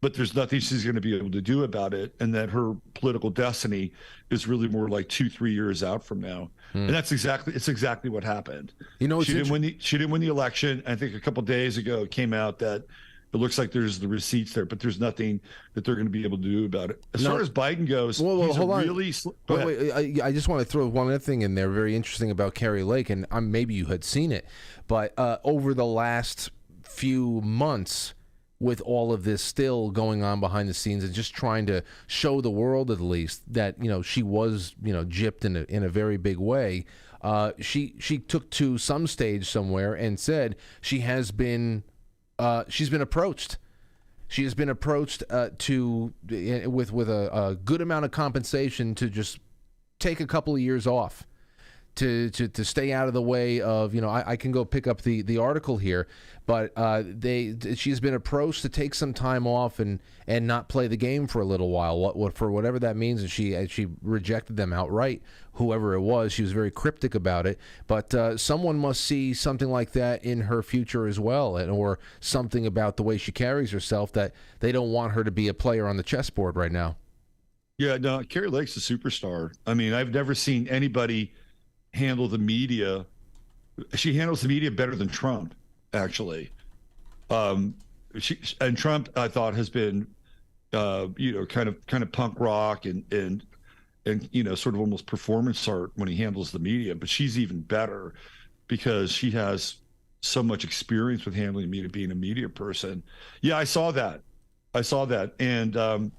but there's nothing she's going to be able to do about it, and that her political destiny is really more like 2-3 years out from now. And it's exactly what happened. She didn't win the election. I think a couple of days ago it came out that it looks like there's the receipts there, but there's nothing that they're going to be able to do about it. As far as Biden goes, he's hold on. really Wait, I just want to throw one other thing in there, very interesting about Carrie Lake, and maybe you had seen it, but over the last few months, with all of this still going on behind the scenes and just trying to show the world at least that, she was, gypped in a very big way. She took to some stage somewhere and said she's been approached. She has been approached with a good amount of compensation to just take a couple of years off. To stay out of the way of, I can go pick up the article here, but she's been approached to take some time off and not play the game for a little while, for whatever that means, and she rejected them outright. Whoever it was, she was very cryptic about it. But someone must see something like that in her future as well, or something about the way she carries herself that they don't want her to be a player on the chessboard right now. Yeah, no, Carrie Lake's a superstar. I mean, I've never seen anybody handle the media. She handles the media better than Trump, actually. And Trump, I thought, has been, kind of punk rock and sort of almost performance art when he handles the media. But she's even better because she has so much experience with handling media, being a media person. Yeah, I saw that, and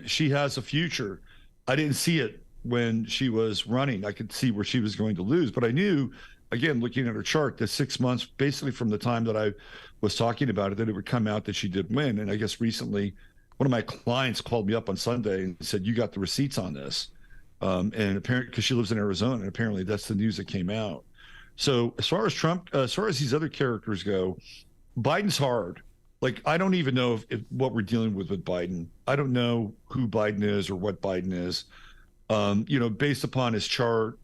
she has a future. I didn't see it when she was running. I could see where she was going to lose, but I knew, again, looking at her chart, that 6 months, basically from the time that I was talking about it, that it would come out that she did win. And I guess recently, one of my clients called me up on Sunday and said, "You got the receipts on this?" And apparently, because she lives in Arizona, and apparently that's the news that came out. So as far as Trump, as far as these other characters go, Biden's hard. Like, I don't even know if what we're dealing with Biden. I don't know who Biden is or what Biden is. Based upon his chart,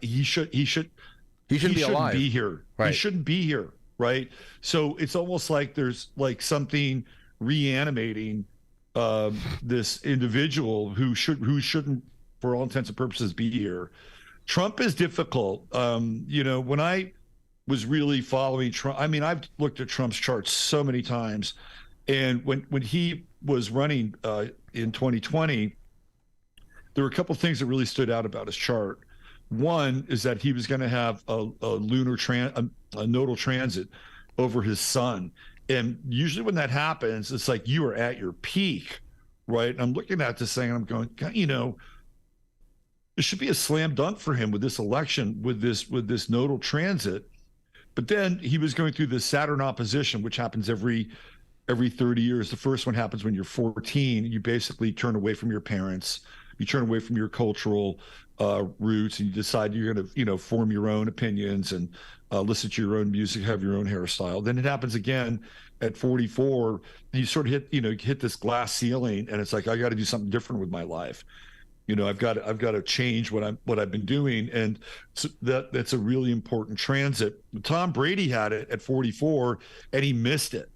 he shouldn't be alive. Be here. Right. He shouldn't be here. Right. So it's almost like there's like something reanimating this individual who shouldn't, for all intents and purposes, be here. Trump is difficult. When I was really following Trump, I mean, I've looked at Trump's charts so many times, and when he was running in 2020. There were a couple of things that really stood out about his chart. One is that he was going to have a nodal transit over his sun. And usually when that happens, it's like you are at your peak, right? And I'm looking at this thing and I'm going, God, it should be a slam dunk for him with this election, with this nodal transit. But then he was going through this Saturn opposition, which happens every 30 years. The first one happens when you're 14. You basically turn away from your parents. You turn away from your cultural roots, and you decide you're going to, form your own opinions and listen to your own music, have your own hairstyle. Then it happens again at 44. You sort of hit this glass ceiling, and it's like, I got to do something different with my life. I've got to change what I've been doing, and so that's a really important transit. Tom Brady had it at 44, and he missed it,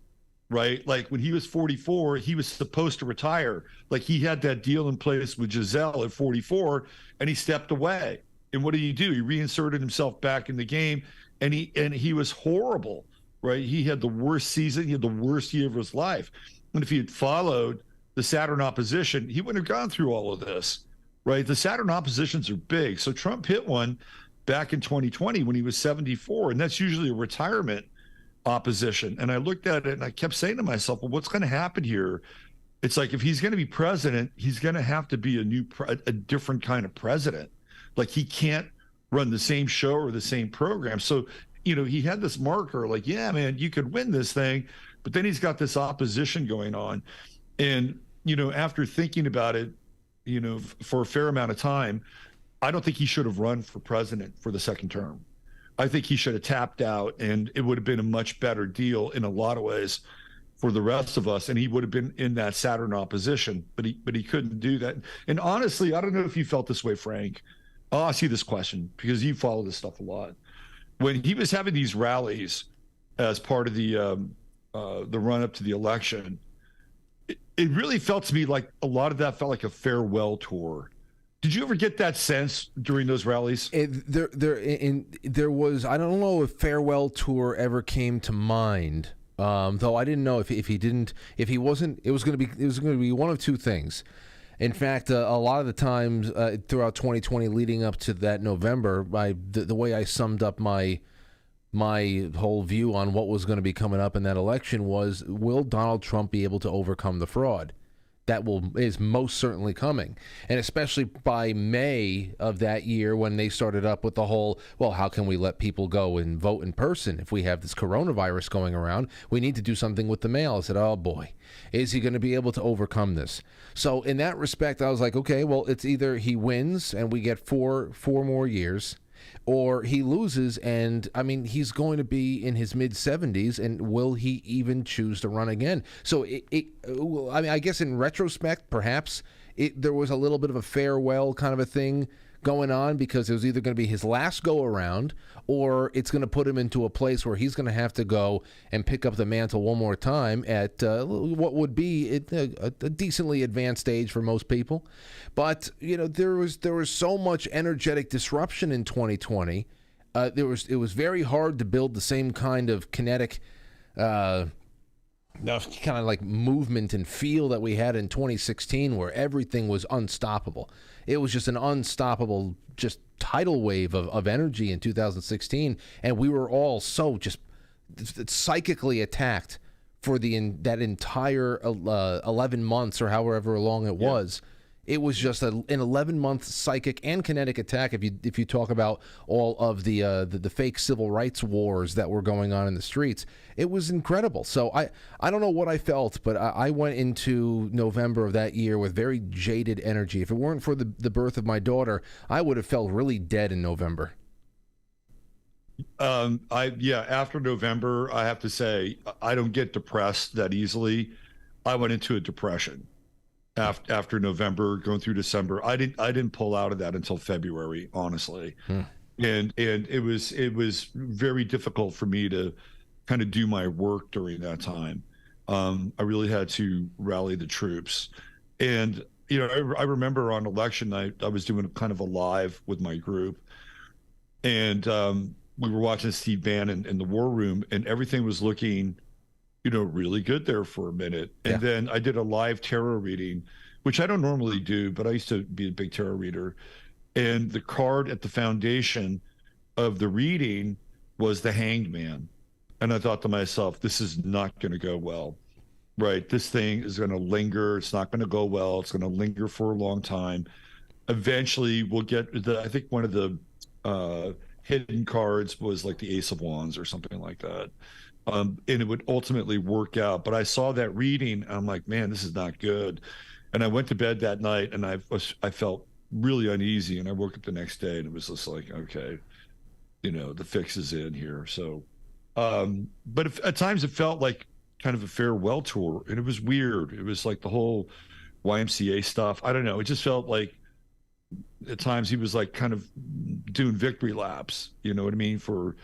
right? Like when he was 44, he was supposed to retire. Like he had that deal in place with Giselle at 44, and he stepped away. And what did he do? He reinserted himself back in the game, and he was horrible, right? He had the worst season. He had the worst year of his life. And if he had followed the Saturn opposition, he wouldn't have gone through all of this, right? The Saturn oppositions are big. So Trump hit one back in 2020 when he was 74, and that's usually a retirement opposition. And I looked at it and I kept saying to myself, well, what's going to happen here? It's like, if he's going to be president, he's going to have to be a different kind of president. Like he can't run the same show or the same program. So, he had this marker like, yeah, man, you could win this thing, but then he's got this opposition going on. And, after thinking about it, for a fair amount of time, I don't think he should have run for president for the second term. I think he should have tapped out, and it would have been a much better deal in a lot of ways for the rest of us. And he would have been in that Saturn opposition, but he couldn't do that. And honestly, I don't know if you felt this way, Frank. I'll ask you this question because you follow this stuff a lot. When he was having these rallies as part of the run up to the election, it really felt to me like a lot of that felt like a farewell tour. Did you ever get that sense during those rallies? There was, I don't know if farewell tour ever came to mind. Though I didn't know if he wasn't, it was going to be one of two things. In fact, a lot of the times throughout 2020 leading up to that November, the way I summed up my whole view on what was going to be coming up in that election was, will Donald Trump be able to overcome the fraud? That is most certainly coming. And especially by May of that year when they started up with the whole, well, how can we let people go and vote in person if we have this coronavirus going around? We need to do something with the mail. I said, oh boy, is he going to be able to overcome this? So in that respect, I was like, okay, well, it's either he wins and we get four more years, or he loses, and I mean, he's going to be in his mid-70s, and will he even choose to run again? So, I guess in retrospect, perhaps there was a little bit of a farewell kind of a thing going on, because it was either going to be his last go-around, or it's going to put him into a place where he's going to have to go and pick up the mantle one more time at what would be a decently advanced age for most people. But there was so much energetic disruption in 2020. It was very hard to build the same kind of kinetic kind of like movement and feel that we had in 2016, where everything was unstoppable. It was just an unstoppable just tidal wave of energy in 2016, and we were all so just psychically attacked for that entire 11 months or however long it was. It was just an 11-month psychic and kinetic attack. If you talk about all of the fake civil rights wars that were going on in the streets, it was incredible. So I don't know what I felt, but I went into November of that year with very jaded energy. If it weren't for the birth of my daughter, I would have felt really dead in November. After November, I have to say I don't get depressed that easily. I went into a depression. After November, going through December, I didn't pull out of that until February, honestly, and it was very difficult for me to kind of do my work during that time. I really had to rally the troops, and I remember on election night I was doing kind of a live with my group, and we were watching Steve Bannon in the war room, and everything was looking really good there for a minute. And then I did a live tarot reading, which I don't normally do, but I used to be a big tarot reader. And the card at the foundation of the reading was the Hanged Man. And I thought to myself, this is not going to go well, right? This thing is going to linger. It's not going to go well. It's going to linger for a long time. Eventually we'll get I think one of the hidden cards was like the Ace of Wands or something like that. And it would ultimately work out. But I saw that reading, and I'm like, man, this is not good. And I went to bed that night, and I felt really uneasy. And I woke up the next day, and it was just like, okay, the fix is in here. So, but at times it felt like kind of a farewell tour, and it was weird. It was like the whole YMCA stuff. I don't know. It just felt like at times he was like kind of doing victory laps, you know what I mean, for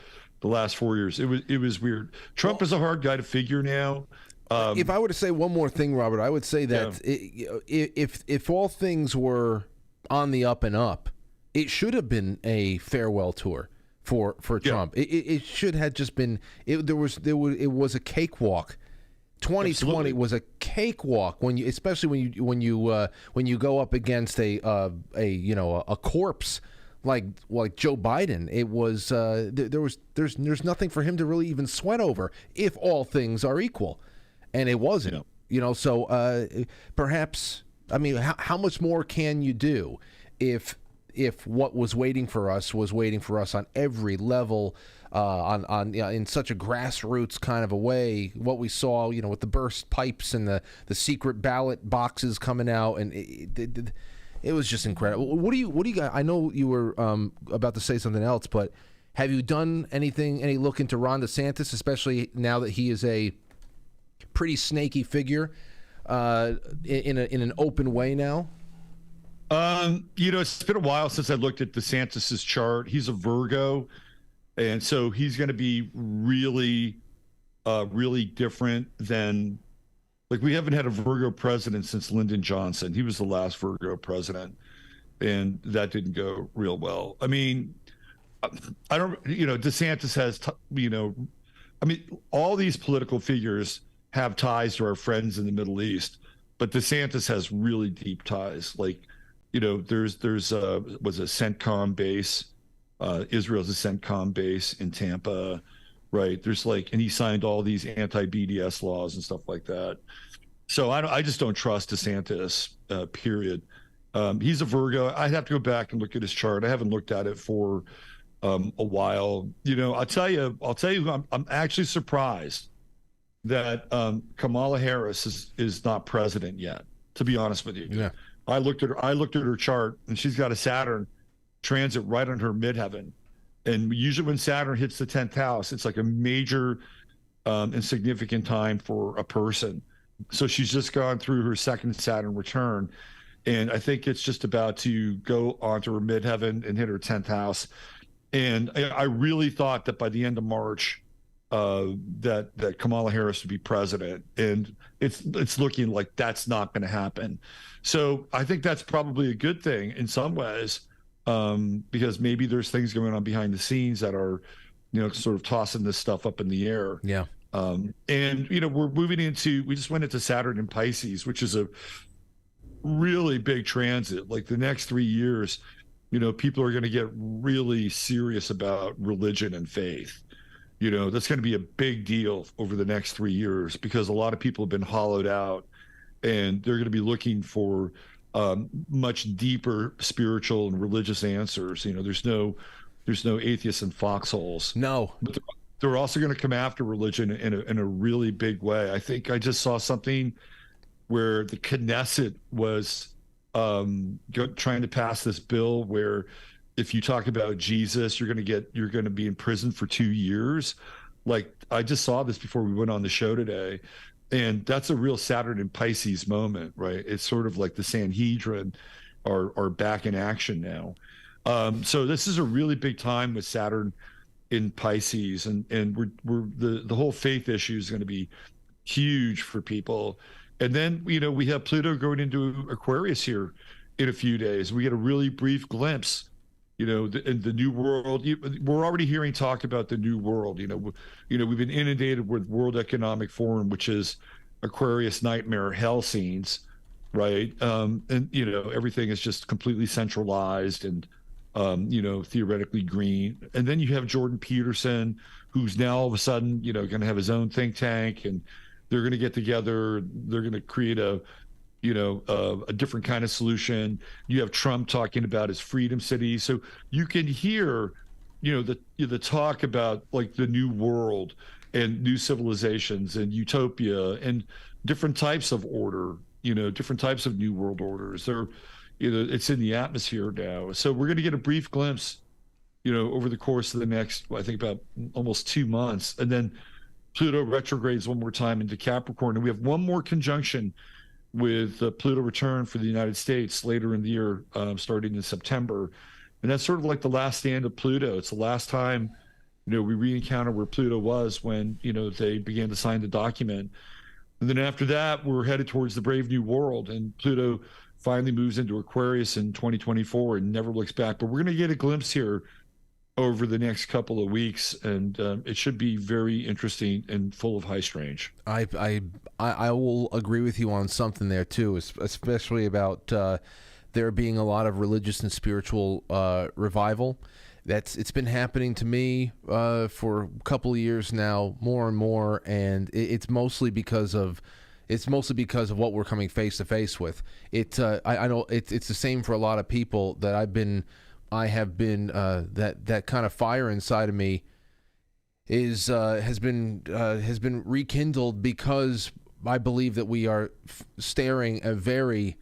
the last 4 years. It was weird. Trump is a hard guy to figure now. If I were to say one more thing, Robert, I would say that if all things were on the up and up, it should have been a farewell tour for Trump. It should have just been. It was a cakewalk. 2020 Absolutely. was a cakewalk especially when you go up against a corpse like Joe Biden. It was there's nothing for him to really even sweat over if all things are equal, and it wasn't. So perhaps, I mean, how much more can you do if what was waiting for us on every level, in such a grassroots kind of a way? What we saw, with the burst pipes and the secret ballot boxes coming out, and it was just incredible. What do you guys? I know you were about to say something else, but have you done any look into Ron DeSantis, especially now that he is a pretty snaky figure in an open way now? It's been a while since I looked at DeSantis's chart. He's a Virgo, and so he's going to be really, really different than, like, we haven't had a Virgo president since Lyndon Johnson. He was the last Virgo president, and that didn't go real well. I mean, I don't, DeSantis has, all these political figures have ties to our friends in the Middle East, but DeSantis has really deep ties. Like, there's was a CENTCOM base. Israel's a CENTCOM base in Tampa, right? And he signed all these anti-BDS laws and stuff like that. So I just don't trust DeSantis, period. He's a Virgo. I'd have to go back and look at his chart. I haven't looked at it for a while. I'll tell you, I'm actually surprised that Kamala Harris is not president yet, to be honest with you. Yeah. I looked at her chart, and she's got a Saturn transit right on her midheaven. And usually when Saturn hits the 10th house, it's like a major and significant time for a person. So she's just gone through her second Saturn return. And I think it's just about to go onto her midheaven and hit her 10th house. And I really thought that by the end of March, that Kamala Harris would be president, and it's looking like that's not going to happen. So I think that's probably a good thing in some ways, because maybe there's things going on behind the scenes that are, sort of tossing this stuff up in the air. Yeah. And we just went into Saturn in Pisces, which is a really big transit. Like the next 3 years, people are going to get really serious about religion and faith. That's going to be a big deal over the next 3 years, because a lot of people have been hollowed out, and they're going to be looking for much deeper spiritual and religious answers. There's no atheists in foxholes. No, but they're also going to come after religion in a really big way. I think I just saw something where the Knesset was trying to pass this bill where if you talk about Jesus, you're going to be in prison for 2 years. Like, I just saw this before we went on the show today, and that's a real Saturn in Pisces moment, right? It's sort of like the Sanhedrin are back in action now. So this is a really big time with Saturn in Pisces, and the whole faith issue is going to be huge for people. And then, we have Pluto going into Aquarius here in a few days. We get a really brief glimpse, in the new world. We're already hearing talk about the new world. We've been inundated with World Economic Forum, which is Aquarius nightmare hell scenes, right? And everything is just completely centralized and theoretically green. And then you have Jordan Peterson, who's now all of a sudden, going to have his own think tank, and they're going to get together. They're going to create a different kind of solution. You have Trump talking about his freedom city. So you can hear, the talk about like the new world and new civilizations and utopia and different types of order, different types of new world orders. It's in the atmosphere now. So we're going to get a brief glimpse, over the course of the next, I think about almost 2 months. And then Pluto retrogrades one more time into Capricorn. And we have one more conjunction with Pluto return for the United States later in the year, starting in September. And that's sort of like the last stand of Pluto. It's the last time, we re-encounter where Pluto was when, they began to sign the document. And then after that, we're headed towards the brave new world. And Pluto finally moves into Aquarius in 2024 and never looks back. But we're going to get a glimpse here over the next couple of weeks, and it should be very interesting and full of high strange. I will agree with you on something there too, especially about there being a lot of religious and spiritual revival. It's been happening to me for a couple of years now, more and more, and it's mostly because of what we're coming face to face with. I know it's the same for a lot of people that I have been that kind of fire inside of me has been rekindled, because I believe that we are staring a very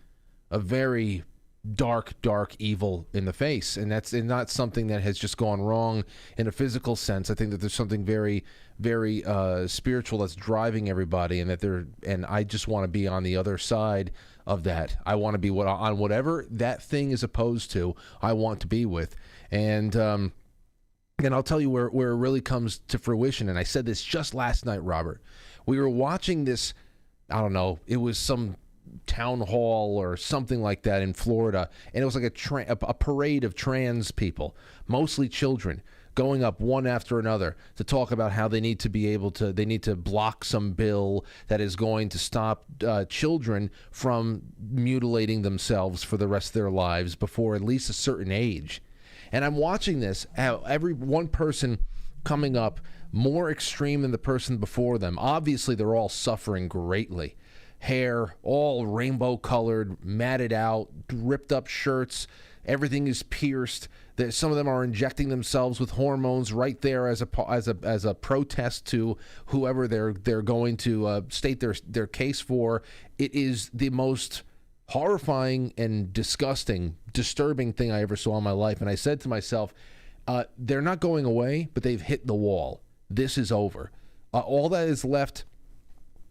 dark evil in the face, and that's not something that has just gone wrong in a physical sense. I think that there's something very spiritual that's driving everybody, and I just want to be on the other side of that. I want to be on whatever that thing is opposed to. I want to be with, and I'll tell you where it really comes to fruition. And I said this just last night, Robert. We were watching this. I don't know. It was some town hall or something like that in Florida, and it was like a parade of trans people, mostly children, going up one after another to talk about how they need to block some bill that is going to stop children from mutilating themselves for the rest of their lives before at least a certain age. And I'm watching this, how every one person coming up more extreme than the person before them. Obviously, they're all suffering greatly. Hair all rainbow colored, matted out, ripped up shirts. Everything is pierced. Some of them are injecting themselves with hormones right there as a protest to whoever they're going to state their case for. It is the most horrifying and disgusting, disturbing thing I ever saw in my life. And I said to myself, they're not going away, but they've hit the wall. This is over. All that is left.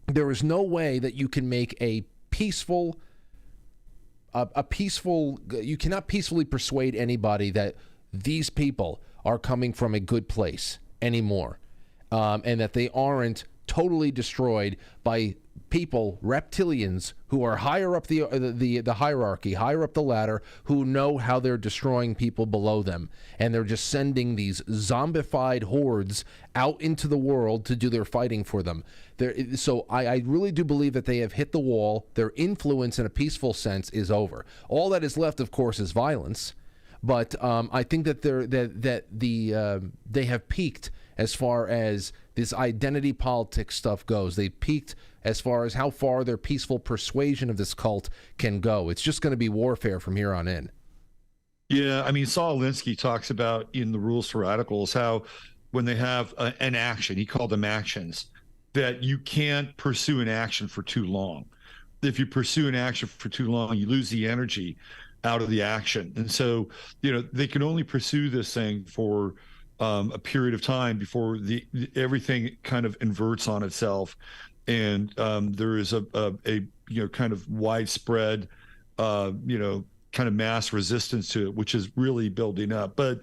There is no way that you can make a peaceful, you cannot peacefully persuade anybody that these people are coming from a good place anymore, and that they aren't totally destroyed by people, reptilians, who are higher up the hierarchy, higher up the ladder, who know how they're destroying people below them, and they're just sending these zombified hordes out into the world to do their fighting for them. So I really do believe that they have hit the wall. Their influence in a peaceful sense is over. All that is left, of course, is violence. But I think that they have peaked as far as this identity politics stuff goes. They peaked as far as how far their peaceful persuasion of this cult can go. It's just going to be warfare from here on in. Yeah, I mean, Saul Alinsky talks about in the Rules for Radicals how when they have an action, he called them actions, that you can't pursue an action for too long. If you pursue an action for too long, you lose the energy out of the action. And so, they can only pursue this thing for a period of time before everything kind of inverts on itself. And there is a kind of widespread, kind of mass resistance to it, which is really building up. But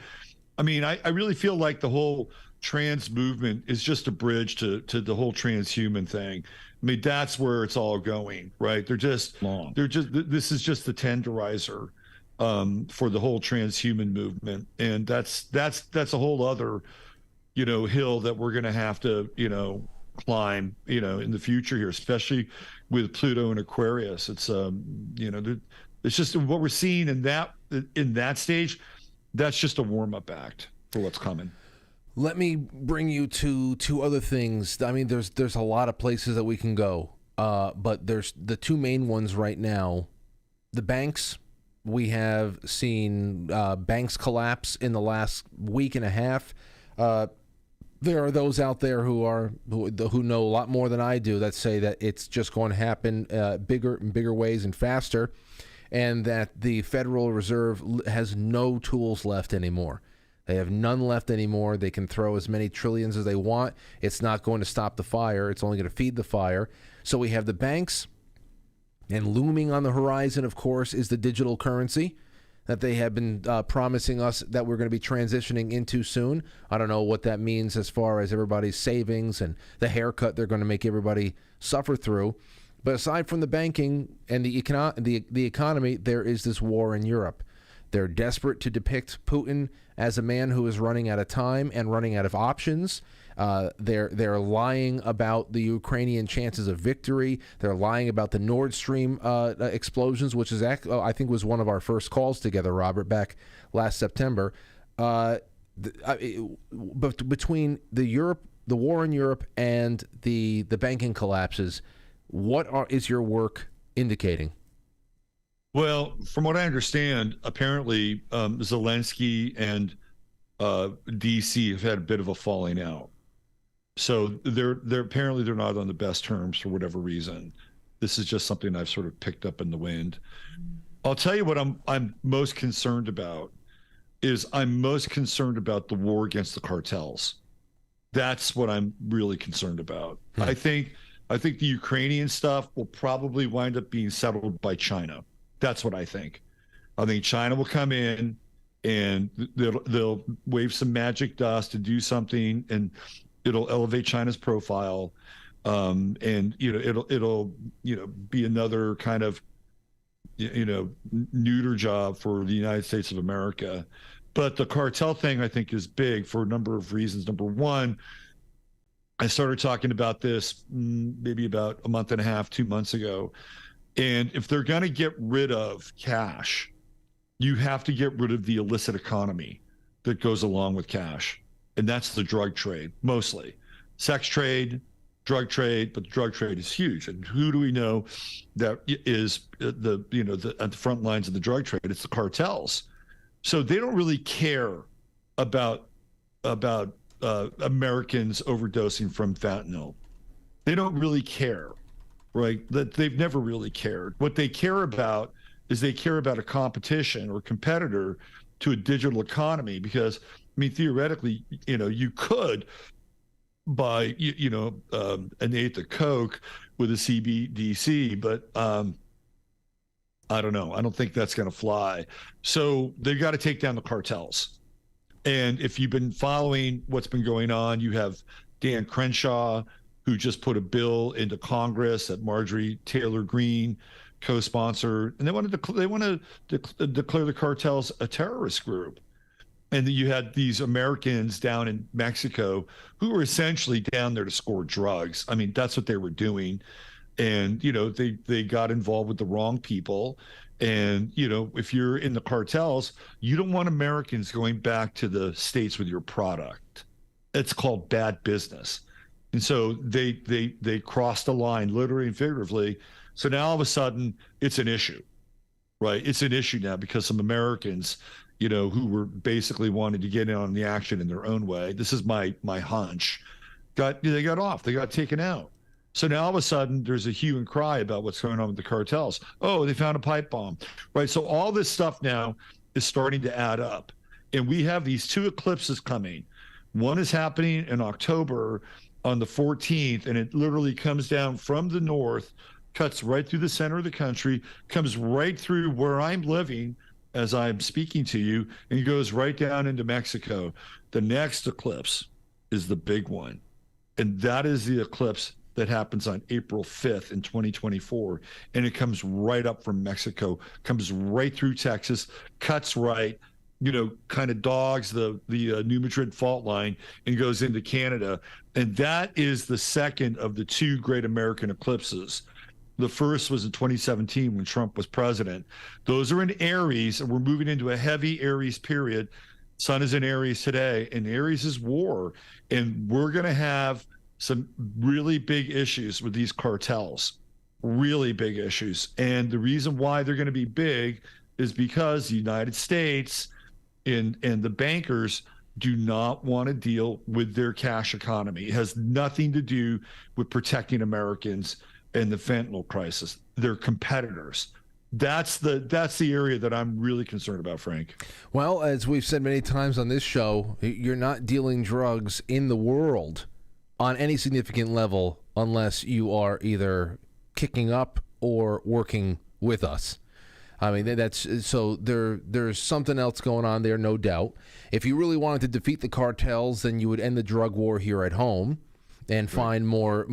I mean, I really feel like the whole trans movement is just a bridge to the whole transhuman thing. I mean, that's where it's all going, right? This is just the tenderizer for the whole transhuman movement. And that's a whole other, hill that we're going to have to, climb, in the future here, especially with Pluto and Aquarius. It's, it's just what we're seeing in that stage. That's just a warm-up act for what's coming. Let me bring you to two other things. I mean, there's a lot of places that we can go, but there's the two main ones right now. The banks. We have seen banks collapse in the last week and a half. There are those out there who know a lot more than I do that say that it's just going to happen bigger and bigger ways and faster, and that the Federal Reserve has no tools left anymore. They have none left anymore. They can throw as many trillions as they want. It's not going to stop the fire. It's only going to feed the fire. So we have the banks, And looming on the horizon, of course, is the digital currency that they have been promising us that we're going to be transitioning into soon. I don't know what that means as far as everybody's savings and the haircut they're going to make everybody suffer through. But aside from the banking and the economy, there is this war in Europe. They're desperate to depict Putin as a man who is running out of time and running out of options. They're lying about the Ukrainian chances of victory. They're lying about the Nord Stream explosions, which is I think was one of our first calls together, Robert, back last September. But between the war in Europe and the banking collapses, what is your work indicating? Well, from what I understand, apparently Zelensky and DC have had a bit of a falling out. So they're apparently they're not on the best terms for whatever reason. This is just something I've sort of picked up in the wind. I'll tell you what I'm most concerned about is I'm most concerned about the war against the cartels. That's what I'm really concerned about. I think the Ukrainian stuff will probably wind up being settled by China. That's what I think. I think China will come in and they'll wave some magic dust to do something, and it'll elevate China's profile, and it'll be another kind of neuter job for the United States of America. But the cartel thing I think is big for a number of reasons. Number one, I started talking about this maybe about a month and a half, 2 months ago, and if they're going to get rid of cash, you have to get rid of the illicit economy that goes along with cash. And that's the drug trade, mostly. Sex trade, drug trade, but the drug trade is huge. And who do we know that is at the front lines of the drug trade? It's the cartels. So they don't really care about Americans overdosing from fentanyl. They don't really care, right? That they've never really cared. What they care about is they care about a competition or competitor to a digital economy, because I mean, theoretically, you could buy, an eighth of Coke with a CBDC, but I don't know. I don't think that's going to fly. So they've got to take down the cartels. And if you've been following what's been going on, you have Dan Crenshaw, who just put a bill into Congress that Marjorie Taylor Greene co-sponsored, and they want to declare the cartels a terrorist group. And then you had these Americans down in Mexico who were essentially down there to score drugs. I mean, that's what they were doing. And, they got involved with the wrong people. And, if you're in the cartels, you don't want Americans going back to the States with your product. It's called bad business. And so they crossed the line, literally and figuratively. So now all of a sudden it's an issue, right? It's an issue now because some Americans, who were basically wanting to get in on the action in their own way. This is my hunch. They got off. They got taken out. So now all of a sudden there's a hue and cry about what's going on with the cartels. Oh, they found a pipe bomb, right? So all this stuff now is starting to add up. And we have these two eclipses coming. One is happening in October on the 14th, and it literally comes down from the north, cuts right through the center of the country, comes right through where I'm living as I'm speaking to you, and goes right down into Mexico. The next eclipse is the big one. And that is the eclipse that happens on April 5th in 2024. And it comes right up from Mexico, comes right through Texas, cuts right, kind of dogs the New Madrid fault line and goes into Canada. And that is the second of the two great American eclipses. The first was in 2017 when Trump was president. Those are in Aries, and we're moving into a heavy Aries period. Sun is in Aries today, and Aries is war. And we're going to have some really big issues with these cartels, really big issues. And the reason why they're going to be big is because the United States and the bankers do not want to deal with their cash economy. It has nothing to do with protecting Americans and the fentanyl crisis. They're competitors. That's the area that I'm really concerned about, Frank. Well, as we've said many times on this show, you're not dealing drugs in the world on any significant level unless you are either kicking up or working with us. I mean, that's so there's something else going on there, no doubt. If you really wanted to defeat the cartels, then you would end the drug war here at home and find more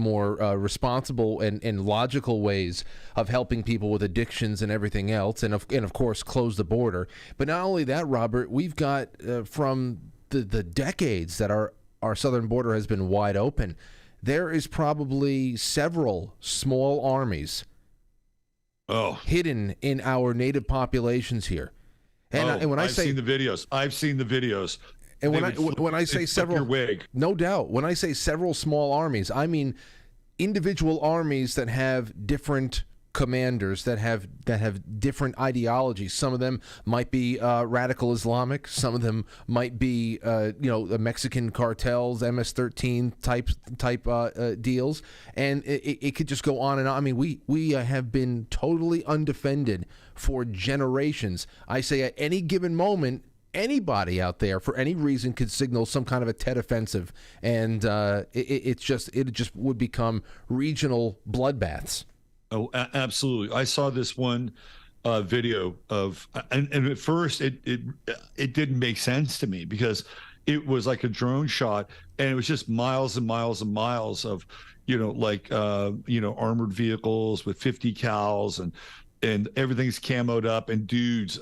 responsible and logical ways of helping people with addictions and everything else, and of course close the border. But not only that, Robert, we've got from the decades that our southern border has been wide open, there is probably several small armies hidden in our native populations here. And when I've seen the videos. And when I say several, your wig. No doubt. When I say several small armies, I mean individual armies that have different commanders, that have different ideologies. Some of them might be radical Islamic. Some of them might be the Mexican cartels, MS-13 type deals, and it could just go on and on. I mean, we have been totally undefended for generations. I say at any given moment, anybody out there for any reason could signal some kind of a Tet offensive, and it just would become regional bloodbaths. Oh, absolutely. I saw this one video of, and at first it didn't make sense to me because it was like a drone shot, and it was just miles and miles and miles of, armored vehicles with 50 cals and everything's camoed up, and dudes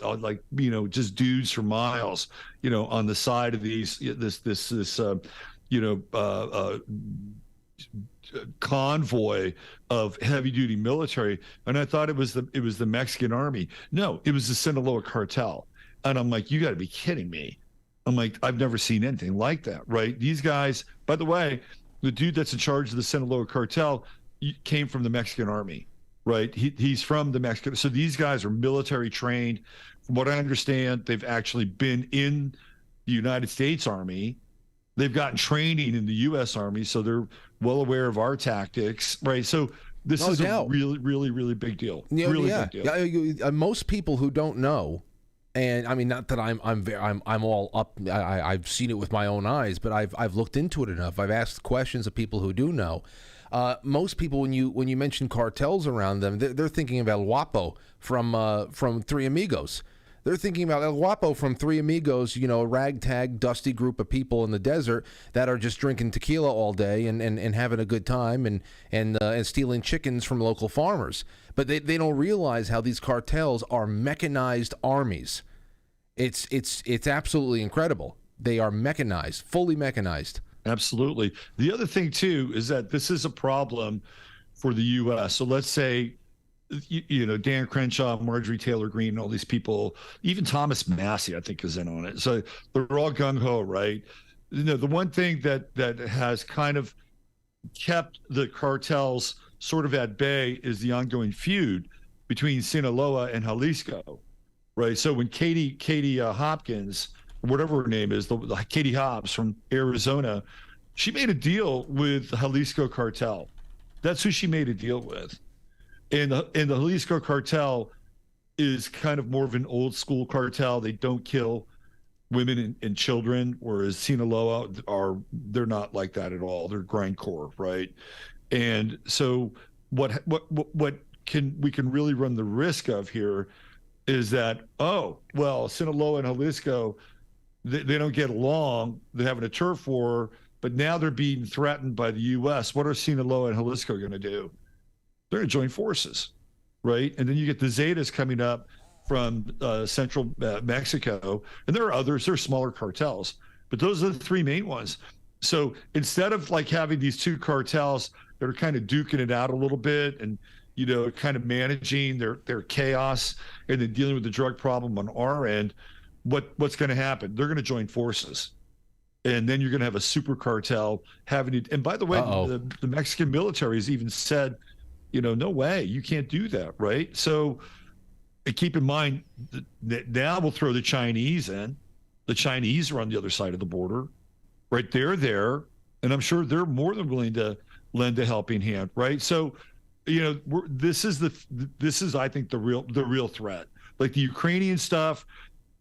just dudes for miles, on the side of this convoy of heavy duty military. And I thought it was the Mexican army. No, it was the Sinaloa cartel. And I'm like, you got to be kidding me. I'm like, I've never seen anything like that, right? These guys, by the way, the dude that's in charge of the Sinaloa cartel came from the Mexican army, right? He's from the Mexican. So these guys are military trained. From what I understand, they've actually been in the United States Army. They've gotten training in the U.S. Army, so they're well aware of our tactics, right? So this is a really, really, really big deal. Big deal. Most people who don't know, and I mean, not that I'm all up. I've seen it with my own eyes, but I've looked into it enough. I've asked questions of people who do know. Most people, when you mention cartels around them, they're thinking of El Guapo from Three Amigos. They're thinking about El Guapo from Three Amigos, a ragtag, dusty group of people in the desert that are just drinking tequila all day and having a good time and stealing chickens from local farmers. But they don't realize how these cartels are mechanized armies. It's absolutely incredible. They are mechanized, fully mechanized. Absolutely. The other thing, too, is that this is a problem for the U.S. So let's say, Dan Crenshaw, Marjorie Taylor Greene, all these people, even Thomas Massey, I think, is in on it. So they're all gung-ho, right? The one thing that has kind of kept the cartels sort of at bay is the ongoing feud between Sinaloa and Jalisco, right? So when Katie Hopkins, whatever her name is, the Katie Hobbs from Arizona, she made a deal with the Jalisco cartel. That's who she made a deal with. And the Jalisco cartel is kind of more of an old school cartel. They don't kill women and children, whereas Sinaloa they're not like that at all. They're grindcore, right? And so what we can really run the risk of here is that, Sinaloa and Jalisco, they don't get along. They're having a turf war, but now they're being threatened by the U.S. What are Sinaloa and Jalisco going to do? They're going to join forces, right? And then you get the Zetas coming up from central Mexico, and there are others. There are smaller cartels, but those are the three main ones. So instead of having these two cartels that are kind of duking it out a little bit and kind of managing their chaos and then dealing with the drug problem on our end, what's going to happen? They're going to join forces. And then you're going to have a super cartel having it. And by the way, the Mexican military has even said, no way, you can't do that, right? So keep in mind that now we'll throw the Chinese in. The Chinese are on the other side of the border, right? They're there, and I'm sure they're more than willing to lend a helping hand, right? So, this is I think the real threat. Like the Ukrainian stuff,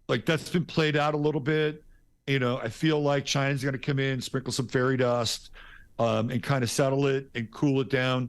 that's been played out a little bit. I feel like China's going to come in, sprinkle some fairy dust, and kind of settle it and cool it down.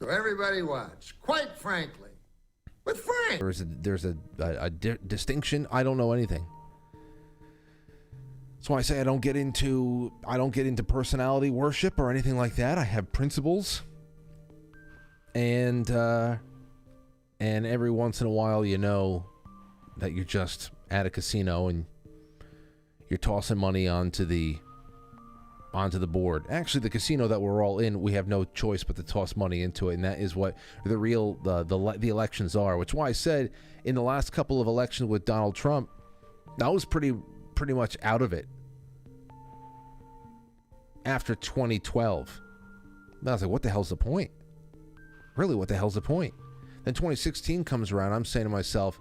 So everybody watch. Quite frankly, with Frank. There's a distinction. I don't know anything. That's why I say I don't get into personality worship or anything like that. I have principles, and every once in a while, you know that you're just at a casino and you're tossing money onto the board. Actually, the casino that we're all in, we have no choice but to toss money into it, and that is what the real the elections are. Which is why I said in the last couple of elections with Donald Trump, I was pretty much out of it after 2012. I was like, what the hell's the point? Really, what the hell's the point? Then 2016 comes around. I'm saying to myself,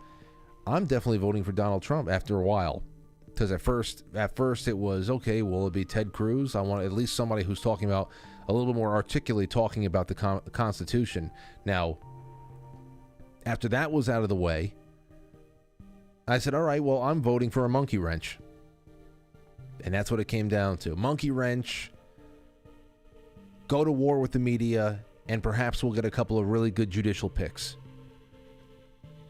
I'm definitely voting for Donald Trump after a while. Because at first it was, okay, will it be Ted Cruz? I want at least somebody who's talking about, a little bit more articulately talking about the Constitution. Now, after that was out of the way, I said, all right, well, I'm voting for a monkey wrench. And that's what it came down to. Monkey wrench, go to war with the media, and perhaps we'll get a couple of really good judicial picks.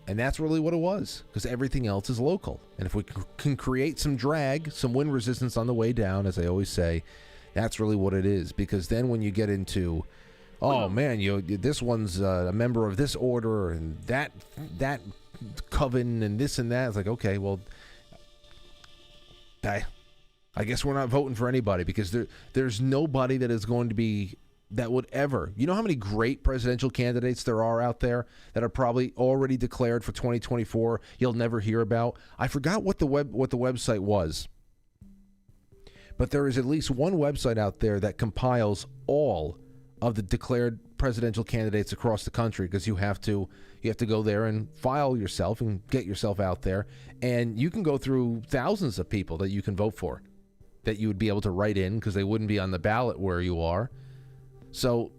And that's really what it was, because everything else is local. And if we can create some drag, some wind resistance on the way down, as I always say, that's really what it is. Because then when you get into, oh man, this one's a member of this order and that coven and this and that, it's like, okay, well, I guess we're not voting for anybody, because there's nobody that is going to be, that would ever, you know how many great presidential candidates there are out there that are probably already declared for 2024 you'll never hear about? I forgot what the website was, but there is at least one website out there that compiles all of the declared presidential candidates across the country, because you have to go there and file yourself and get yourself out there, and you can go through thousands of people that you can vote for, that you would be able to write in, because they wouldn't be on the ballot where you are. So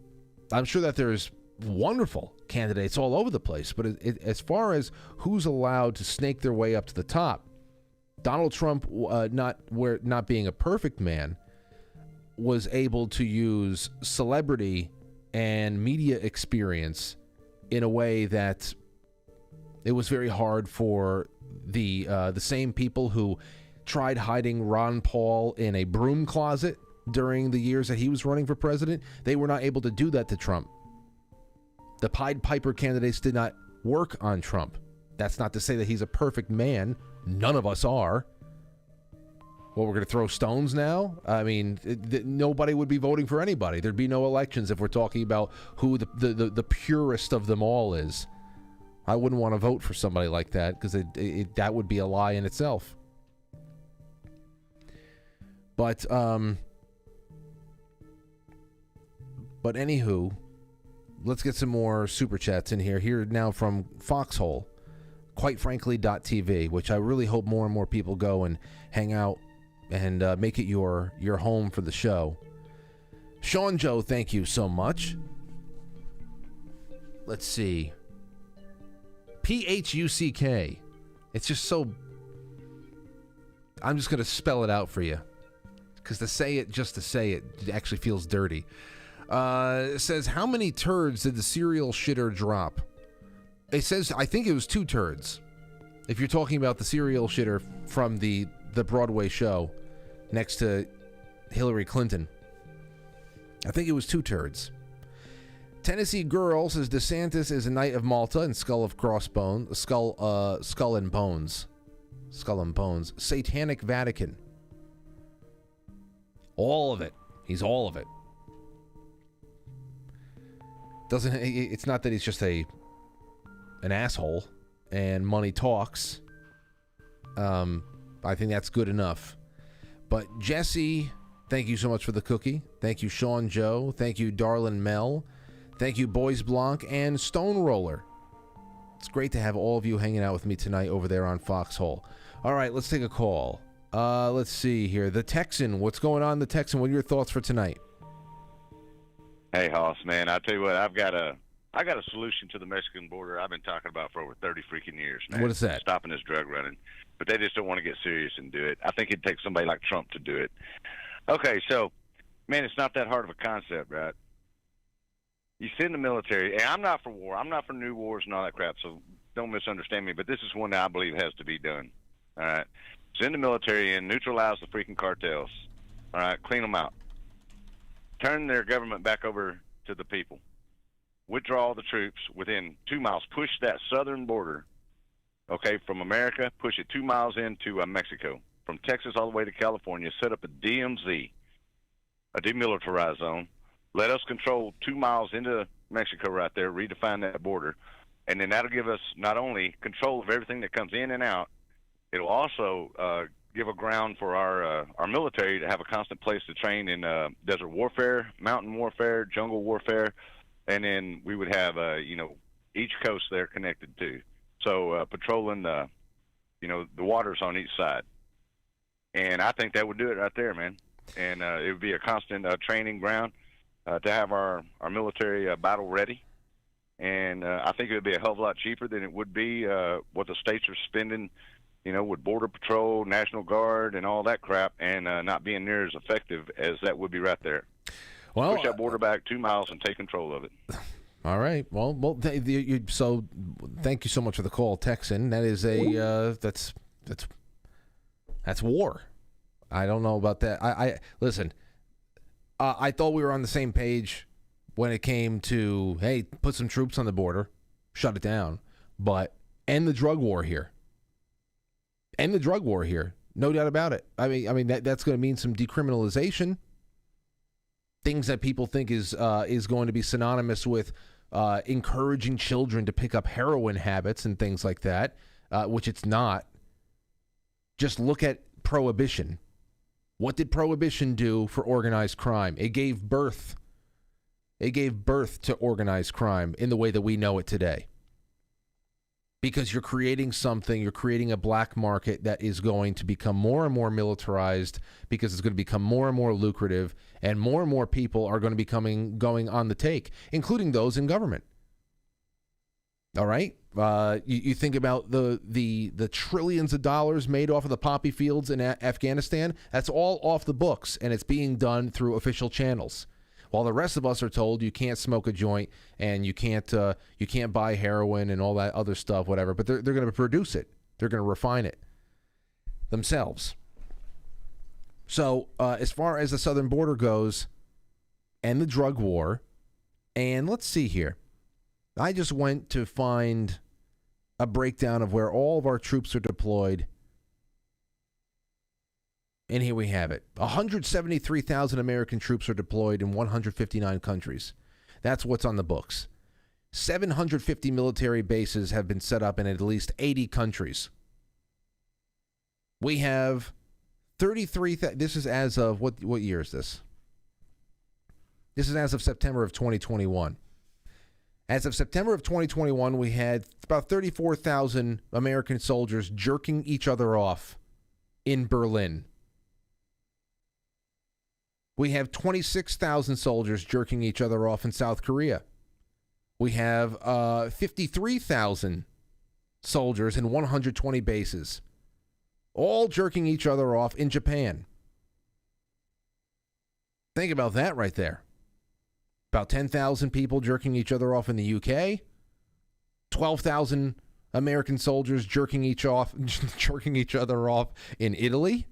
I'm sure that there's wonderful candidates all over the place, but as far as who's allowed to snake their way up to the top, Donald Trump, not being a perfect man, was able to use celebrity and media experience in a way that it was very hard for the same people who tried hiding Ron Paul in a broom closet during the years that he was running for president. They were not able to do that to Trump. The Pied Piper candidates did not work on Trump. That's not to say that he's a perfect man. None of us are. Well, we're going to throw stones now? I mean, nobody would be voting for anybody. There'd be no elections if we're talking about who the purest of them all is. I wouldn't want to vote for somebody like that, because that would be a lie in itself. But anywho, let's get some more super chats in here. Here now from Foxhole, quitefrankly.tv, which I really hope more and more people go and hang out and make it your home for the show. Sean Joe, thank you so much. Let's see. Phuck. It's just so... I'm just going to spell it out for you, because to say it just to say it actually feels dirty. It says, how many turds did the serial shitter drop? It says, I think it was 2 turds. If you're talking about the serial shitter from the Broadway show next to Hillary Clinton. I think it was 2 turds. Tennessee Girl says, DeSantis is a Knight of Malta and Skull and Bones. Skull and Bones. Satanic Vatican. All of it. He's all of it. It's not that he's just an asshole and money talks. I think that's good enough. But Jesse, thank you so much for the cookie. Thank you, Sean Joe. Thank you, Darlin Mel. Thank you, Boys Blanc and Stone Roller. It's great to have all of you hanging out with me tonight over there on Foxhole. All right, let's take a call. Let's see here. The Texan, what's going on, the Texan? What are your thoughts for tonight? Hey, Hoss, man, I tell you what, I got a solution to the Mexican border I've been talking about for over 30 freaking years, man. What is that? Stopping this drug running. But they just don't want to get serious and do it. I think it'd take somebody like Trump to do it. Okay, so, man, it's not that hard of a concept, right? You send the military, and I'm not for war. I'm not for new wars and all that crap, so don't misunderstand me, but this is one that I believe has to be done. All right? Send the military in, neutralize the freaking cartels. All right? Clean them out. Turn their government back over to the people. Withdraw the troops within 2 miles. Push that southern border, okay, from America, push it 2 miles into Mexico. From Texas all the way to California, set up a DMZ, a demilitarized zone. Let us control 2 miles into Mexico right there, redefine that border, and then that'll give us not only control of everything that comes in and out, it'll also give a ground for our military to have a constant place to train in desert warfare, mountain warfare, jungle warfare, and then we would have, each coast there connected too. So patrolling the waters on each side. And I think that would do it right there, man. And it would be a constant training ground to have our military battle ready. And I think it would be a hell of a lot cheaper than it would be what the states are spending, with Border Patrol, National Guard, and all that crap, and not being near as effective as that would be right there. Well, push that border back 2 miles and take control of it. All right. Well. So, thank you so much for the call, Texan. That is that's war. I don't know about that. I listen. I thought we were on the same page when it came to, hey, put some troops on the border, shut it down, but end the drug war here. End the drug war here. No doubt about it. I mean that's going to mean some decriminalization. Things that people think is going to be synonymous with encouraging children to pick up heroin habits and things like that, which it's not. Just look at prohibition. What did prohibition do for organized crime? It gave birth to organized crime in the way that we know it today. Because you're creating a black market that is going to become more and more militarized, because it's going to become more and more lucrative, and more people are going to be going on the take, including those in government. All right? You think about the trillions of dollars made off of the poppy fields in Afghanistan. That's all off the books, and it's being done through official channels. While the rest of us are told you can't smoke a joint and you can't buy heroin and all that other stuff, whatever. But they're going to produce it. They're going to refine it themselves. So as far as the southern border goes, and the drug war, and let's see here. I just went to find a breakdown of where all of our troops are deployed. And here we have it. 173,000 American troops are deployed in 159 countries. That's what's on the books. 750 military bases have been set up in at least 80 countries. We have 33,000. This is as of, what year is this? This is as of September of 2021. As of September of 2021, we had about 34,000 American soldiers jerking each other off in Berlin. We have 26,000 soldiers jerking each other off in South Korea. We have 53,000 soldiers in 120 bases, all jerking each other off in Japan. Think about that right there. About 10,000 people jerking each other off in the UK. 12,000 American soldiers jerking each other off in Italy.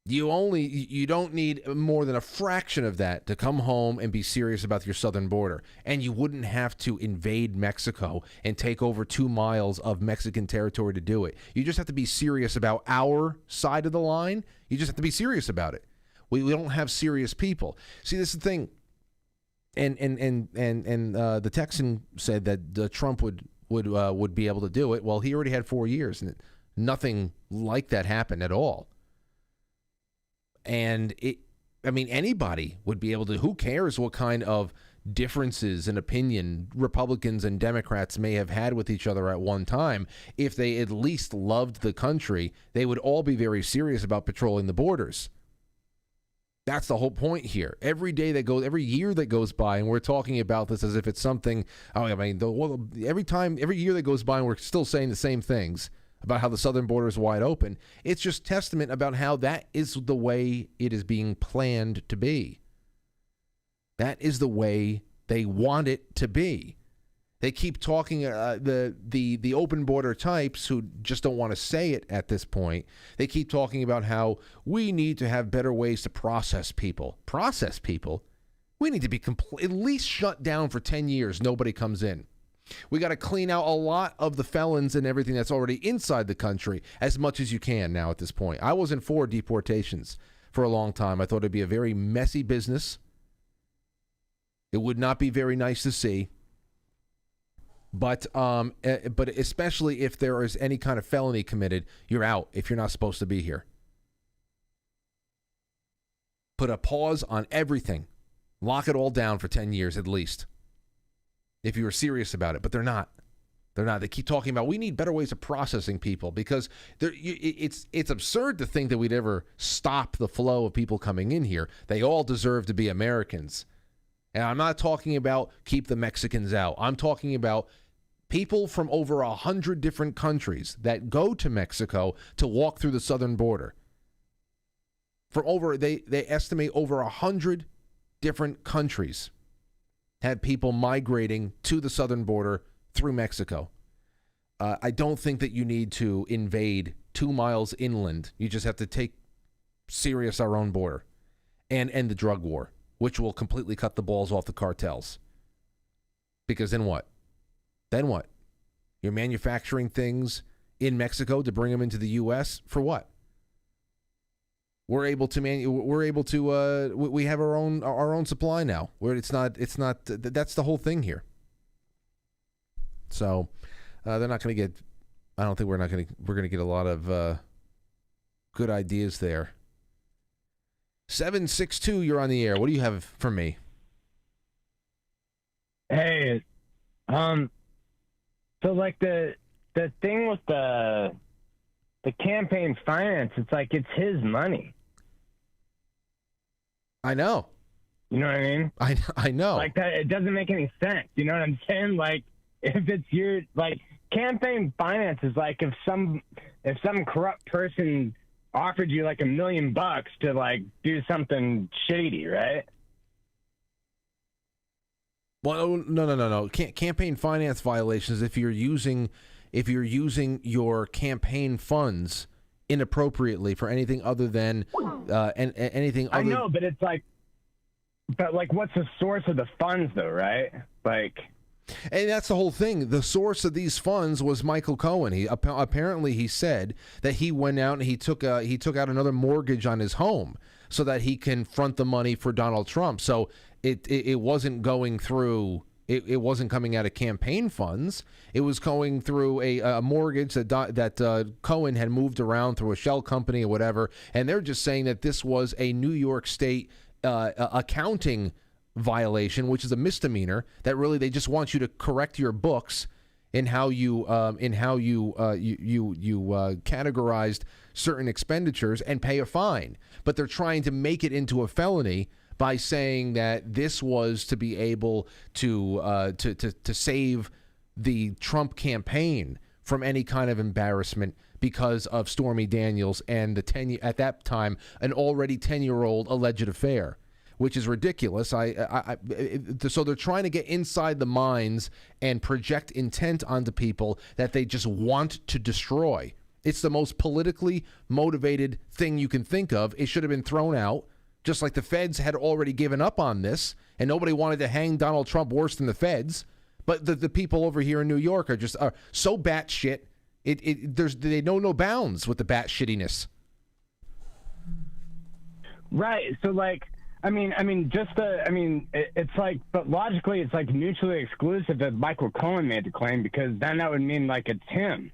You don't need more than a fraction of that to come home and be serious about your southern border. And you wouldn't have to invade Mexico and take over 2 miles of Mexican territory to do it. You just have to be serious about our side of the line. You just have to be serious about it. We don't have serious people. See, this is the thing. And the Texan said that Trump would be able to do it. Well, he already had 4 years, and nothing like that happened at all. And anybody would be able to. Who cares what kind of differences in opinion Republicans and Democrats may have had with each other at one time? If they at least loved the country, they would all be very serious about patrolling the borders. That's the whole point here. Every year that goes by, and we're talking about this as if it's something. Every year that goes by, and we're still saying the same things about how the southern border is wide open. It's just testament about how that is the way it is being planned to be. That is the way they want it to be. They keep talking, the open border types who just don't want to say it at this point, they keep talking about how we need to have better ways to process people. Process people? We need to be at least shut down for 10 years. Nobody comes in. We got to clean out a lot of the felons and everything that's already inside the country as much as you can now at this point. I wasn't for deportations for a long time. I thought it'd be a very messy business. It would not be very nice to see. But especially if there is any kind of felony committed, you're out if you're not supposed to be here. Put a pause on everything. Lock it all down for 10 years at least, if you were serious about it. But they're not. They're not. They keep talking about we need better ways of processing people because it's absurd to think that we'd ever stop the flow of people coming in here. They all deserve to be Americans. And I'm not talking about keep the Mexicans out. I'm talking about people from over 100 different countries that go to Mexico to walk through the southern border. They estimate over 100 different countries had people migrating to the southern border through Mexico. I don't think that you need to invade 2 miles inland. You just have to take serious our own border and end the drug war, which will completely cut the balls off the cartels. Because then what? Then what? You're manufacturing things in Mexico to bring them into the U.S. for what? We have our own supply now. Where it's not. That's the whole thing here. So they're not going to get. I don't think we're going to get a lot of good ideas there. 762, you're on the air. What do you have for me? Hey, so like the thing with the campaign finance, it's like it's his money. I know. You know what I mean? I know. Like that, it doesn't make any sense. You know what I'm saying? Like if it's your like campaign finance is like if some corrupt person offered you like $1 million to like do something shady, right? Well, no. Campaign finance violations if you're using your campaign funds inappropriately for anything other than anything other. I know, but it's like, what's the source of the funds though, right? Like. And that's the whole thing. The source of these funds was Michael Cohen. He apparently he said that he went out and he took out another mortgage on his home so that he can front the money for Donald Trump. So it wasn't going through. It wasn't coming out of campaign funds. It was going through a mortgage that Cohen had moved around through a shell company or whatever. And they're just saying that this was a New York State accounting violation, which is a misdemeanor. That really they just want you to correct your books in how you categorized certain expenditures and pay a fine. But they're trying to make it into a felony by saying that this was to be able to save the Trump campaign from any kind of embarrassment because of Stormy Daniels and at that time an already 10-year-old alleged affair, which is ridiculous. So they're trying to get inside the minds and project intent onto people that they just want to destroy. It's the most politically motivated thing you can think of. It should have been thrown out. Just like the feds had already given up on this, and nobody wanted to hang Donald Trump worse than the feds. But the people over here in New York are just so batshit. They know no bounds with the batshittiness. Right. So like, it's like, but logically, it's like mutually exclusive that Michael Cohen made the claim because then that would mean like it's him.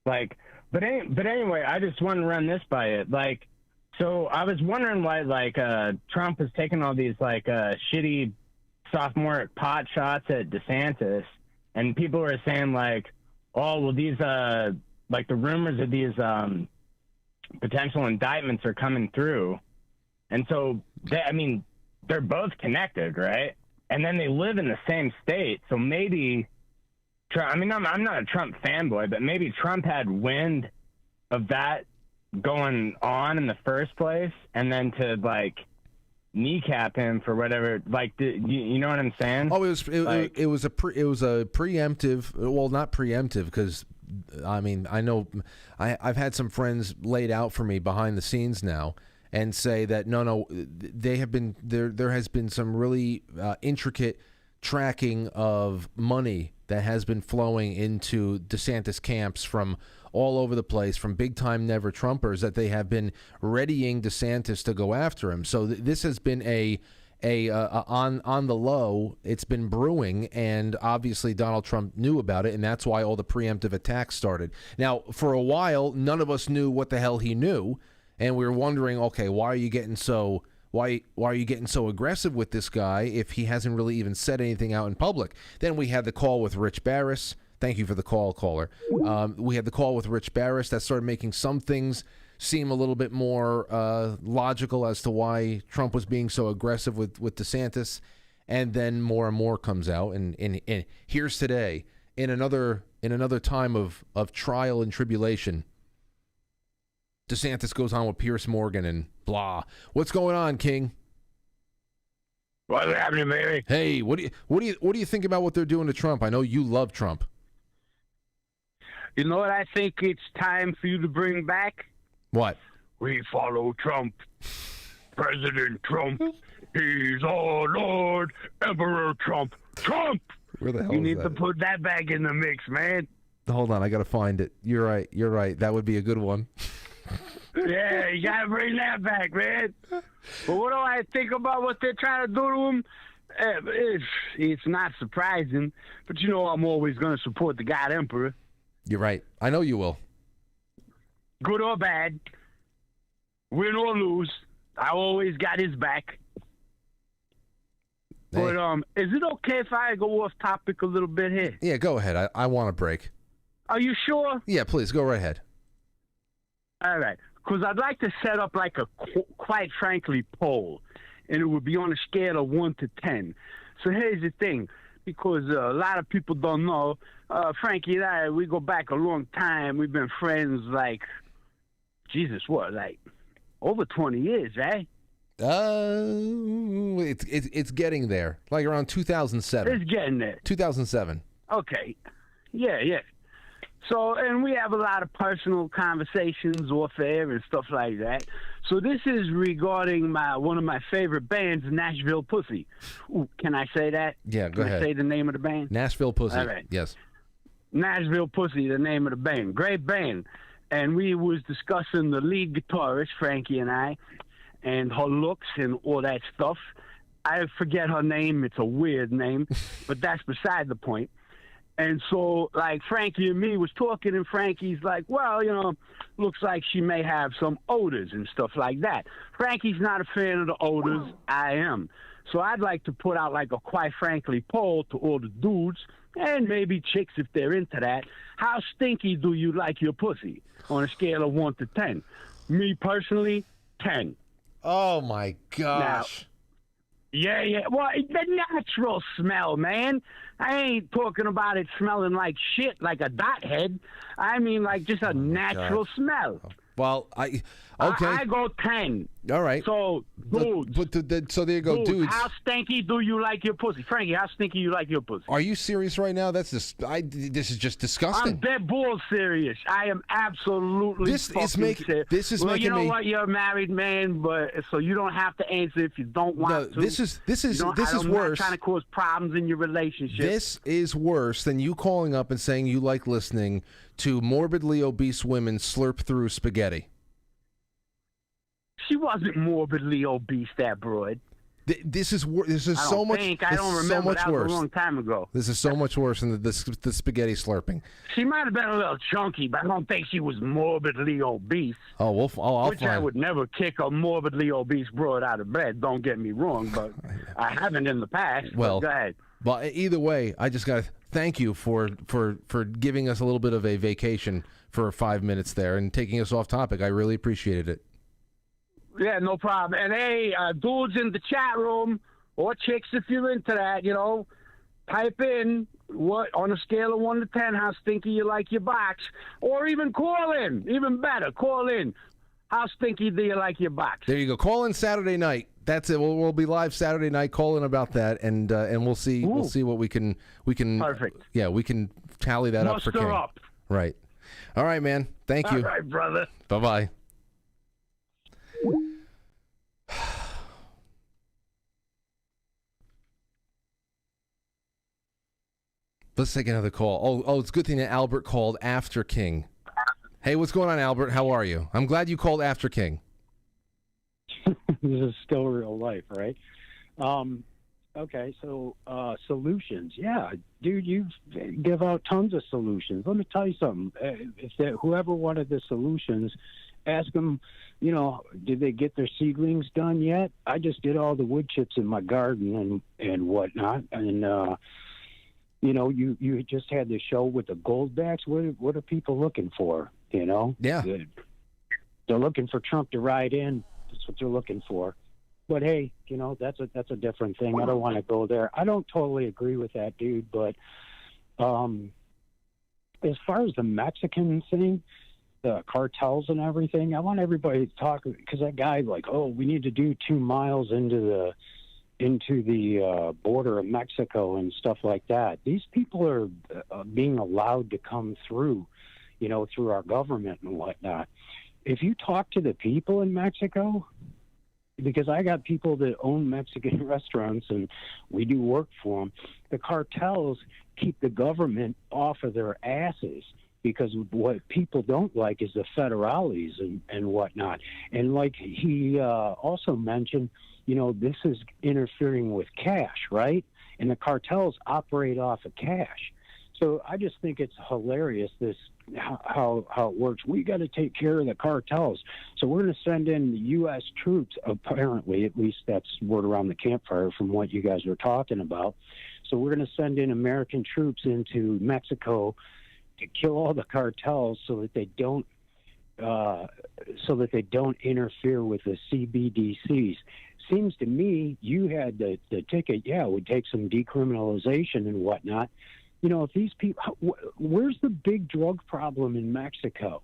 Like, but anyway, I just want to run this by it. Like. So I was wondering why, Trump was taking all these, shitty sophomore pot shots at DeSantis, and people were saying, oh, well, these, the rumors of these potential indictments are coming through. And so, they're both connected, right? And then they live in the same state, so maybe, I'm not a Trump fanboy, but maybe Trump had wind of that going on in the first place, and then to kneecap him for whatever. Like, you know what I'm saying? Oh, it was a preemptive. Well, not preemptive, because I mean, I know I've had some friends laid out for me behind the scenes now and say that no, they have been there has been some really intricate tracking of money that has been flowing into DeSantis camps from all over the place, from big-time never Trumpers, that they have been readying DeSantis to go after him. So this has been on the low. It's been brewing, and obviously Donald Trump knew about it, and that's why all the preemptive attacks started. Now, for a while, none of us knew what the hell he knew, and we were wondering, okay, why are you getting so aggressive with this guy if he hasn't really even said anything out in public? Then we had the call with Rich Barris. Thank you for the call, caller. We had the call with Rich Barris that started making some things seem a little bit more logical as to why Trump was being so aggressive with DeSantis. And then more and more comes out. And here's today, in another time of trial and tribulation, DeSantis goes on with Pierce Morgan and blah. What's going on, King? What's happening, baby? Hey, what do you think about what they're doing to Trump? I know you love Trump. You know what I think it's time for you to bring back? What? We follow Trump. President Trump. He's our Lord, Emperor Trump. Trump! Where the hell you is need that? to put that back in the mix, man. Hold on, I got to find it. You're right. That would be a good one. Yeah, you got to bring that back, man. But what do I think about what they're trying to do to him? It's not surprising, but you know I'm always going to support the God Emperor. You're right. I know you will. Good or bad, win or lose, I always got his back. Hey. But is it okay if I go off topic a little bit here? Yeah, go ahead. I want a break. Are you sure? Yeah, please, go right ahead. All right. Because I'd like to set up like a, quite frankly, poll. And it would be on a scale of 1 to 10. So here's the thing. Because a lot of people don't know, Frankie and I, we go back a long time. We've been friends like, Jesus, what, like over 20 years, right? It's getting there. Like around 2007. It's getting there. 2007. Okay. Yeah. So, and we have a lot of personal conversations off air and stuff like that. So this is regarding one of my favorite bands, Nashville Pussy. Ooh, can I say that? Yeah, go ahead. Can I say the name of the band? Nashville Pussy. All right. Yes. Nashville Pussy, the name of the band. Great band. And we was discussing the lead guitarist, Frankie and I, and her looks and all that stuff. I forget her name. It's a weird name, but that's beside the point. And so, like, Frankie and me was talking, and Frankie's like, well, you know, looks like she may have some odors and stuff like that. Frankie's not a fan of the odors. I am. So I'd like to put out, like, a quite frankly poll to all the dudes, and maybe chicks if they're into that. How stinky do you like your pussy on a scale of 1 to 10? Me, personally, 10. Oh, my gosh. Now, yeah. Well, the natural smell, man. I ain't talking about it smelling like shit, like a dot head. I mean, like just a natural smell. Well, I go 10. All right. So, dudes. So there you go, dudes. How stinky do you like your pussy? Frankie, how stinky you like your pussy? Are you serious right now? This is just disgusting. I'm dead bull serious. I am absolutely serious. This is well, making you know me... what? You're a married man, but so you don't have to answer if you don't want to. This is worse. I'm not trying to cause problems in your relationship. This is worse than you calling up and saying you like listening to morbidly obese women slurp through spaghetti. She wasn't morbidly obese, that broad. This is so much. I don't remember. That was a long time ago. This is so much worse than the spaghetti slurping. She might have been a little chunky, but I don't think she was morbidly obese. Oh, I'll which find. I would never kick a morbidly obese broad out of bed. Don't get me wrong, but I haven't in the past. Well, go ahead. But either way, I just got to thank you for giving us a little bit of a vacation for 5 minutes there and taking us off topic. I really appreciated it. Yeah, no problem. And hey, dudes in the chat room or chicks, if you're into that, you know, type in what on a scale of 1 to 10 how stinky you like your box, or even call in. Even better, call in. How stinky do you like your box? There you go. Call in Saturday night. That's it. We'll be live Saturday night. Call in about that, and we'll see what we can Perfect. Yeah, we can tally that up for King. Up. Right. All right, man. Thank you. All right, brother. Bye-bye. Let's take another call. Oh, it's a good thing that Albert called after King. Hey, what's going on, Albert? How are you? I'm glad you called after King. This is still real life, right? Okay, so solutions. Yeah, dude, you give out tons of solutions. Let me tell you something. Whoever wanted the solutions, ask them, did they get their seedlings done yet? I just did all the wood chips in my garden and whatnot. And, you just had the show with the goldbacks. What are people looking for, Yeah. They're looking for Trump to ride in. That's what they're looking for. But hey, that's a different thing. I don't want to go there. I don't totally agree with that, dude. But as far as the Mexican thing, the cartels and everything, I want everybody to talk, because that guy we need to do 2 miles into the border of Mexico and stuff like that. These people are being allowed to come through, through our government and whatnot. If you talk to the people in Mexico, because I got people that own Mexican restaurants and we do work for them, the cartels keep the government off of their asses, because what people don't like is the federales and whatnot. And like he also mentioned, this is interfering with cash, right? And the cartels operate off of cash. So I just think it's hilarious, how it works. We got to take care of the cartels. So we're going to send in the U.S. troops, apparently, at least that's word around the campfire from what you guys were talking about. So we're going to send in American troops into Mexico to kill all the cartels so that they don't interfere with the CBDCs. Seems to me you had the ticket. Yeah, it would take some decriminalization and whatnot. If these people, where's the big drug problem in Mexico?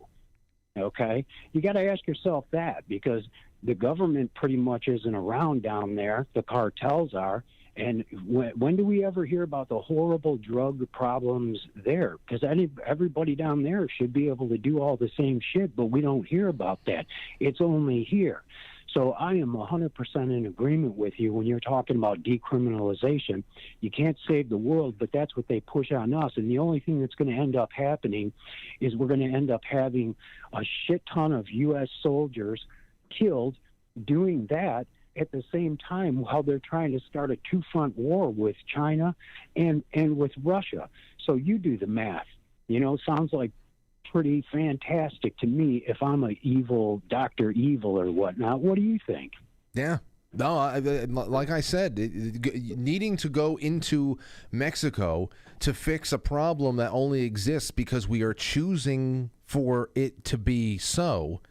Okay, you got to ask yourself that, because the government pretty much isn't around down there. The cartels are. And when do we ever hear about the horrible drug problems there? Because everybody down there should be able to do all the same shit, but we don't hear about that. It's only here. So I am 100% in agreement with you when you're talking about decriminalization. You can't save the world, but that's what they push on us. And the only thing that's going to end up happening is we're going to end up having a shit ton of U.S. soldiers killed doing that at the same time while they're trying to start a 2-front war with China and with Russia. So you do the math. Sounds like pretty fantastic to me if I'm a evil Dr. Evil or whatnot. What do you think? Yeah. No, like I said, needing to go into Mexico to fix a problem that only exists because we are choosing for it to be so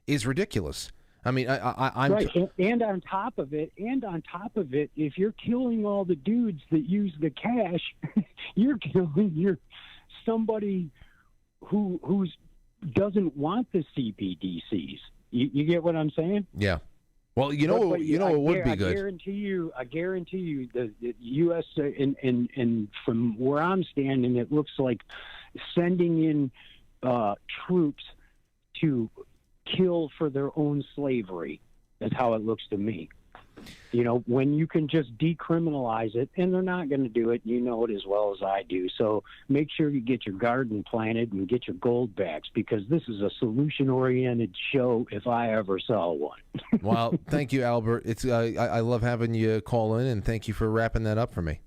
is ridiculous. I mean, I'm right. And on top of it, if you're killing all the dudes that use the cash, you're killing somebody who doesn't want the CBDCs. You get what I'm saying? Yeah. Well, it would be good. I guarantee you, the U.S. and from where I'm standing, it looks like sending in troops to kill for their own slavery. That's how it looks to me. When you can just decriminalize it, and they're not going to do it, you know it as well as I do. So make sure you get your garden planted and get your gold backs, because this is a solution-oriented show if I ever saw one. Well, thank you, Albert. It's I love having you call in, and thank you for wrapping that up for me.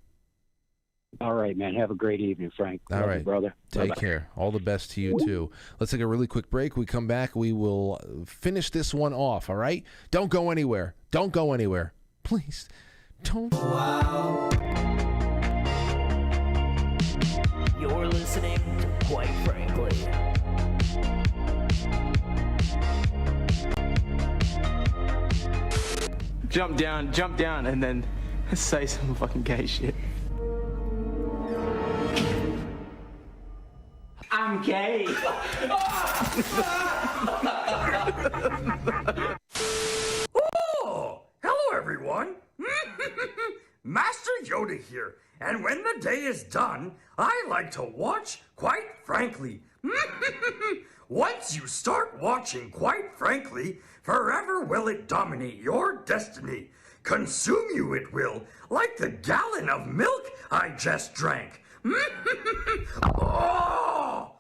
All right, man. Have a great evening, Frank. All right, brother. Take Bye-bye. care. All the best to you, too. Let's take a really quick break. We come back. We will finish this one off, all right? Don't go anywhere. Don't go anywhere. Please, don't. Wow. You're listening to Quite Frankly. Jump down, and then say some fucking gay shit. I'm gay. Oh, hello everyone. here, and when the day is done, I like to watch, quite frankly. Once you start watching, quite frankly, forever will it dominate your destiny. Consume you it will, like the gallon of milk I just drank. Oh!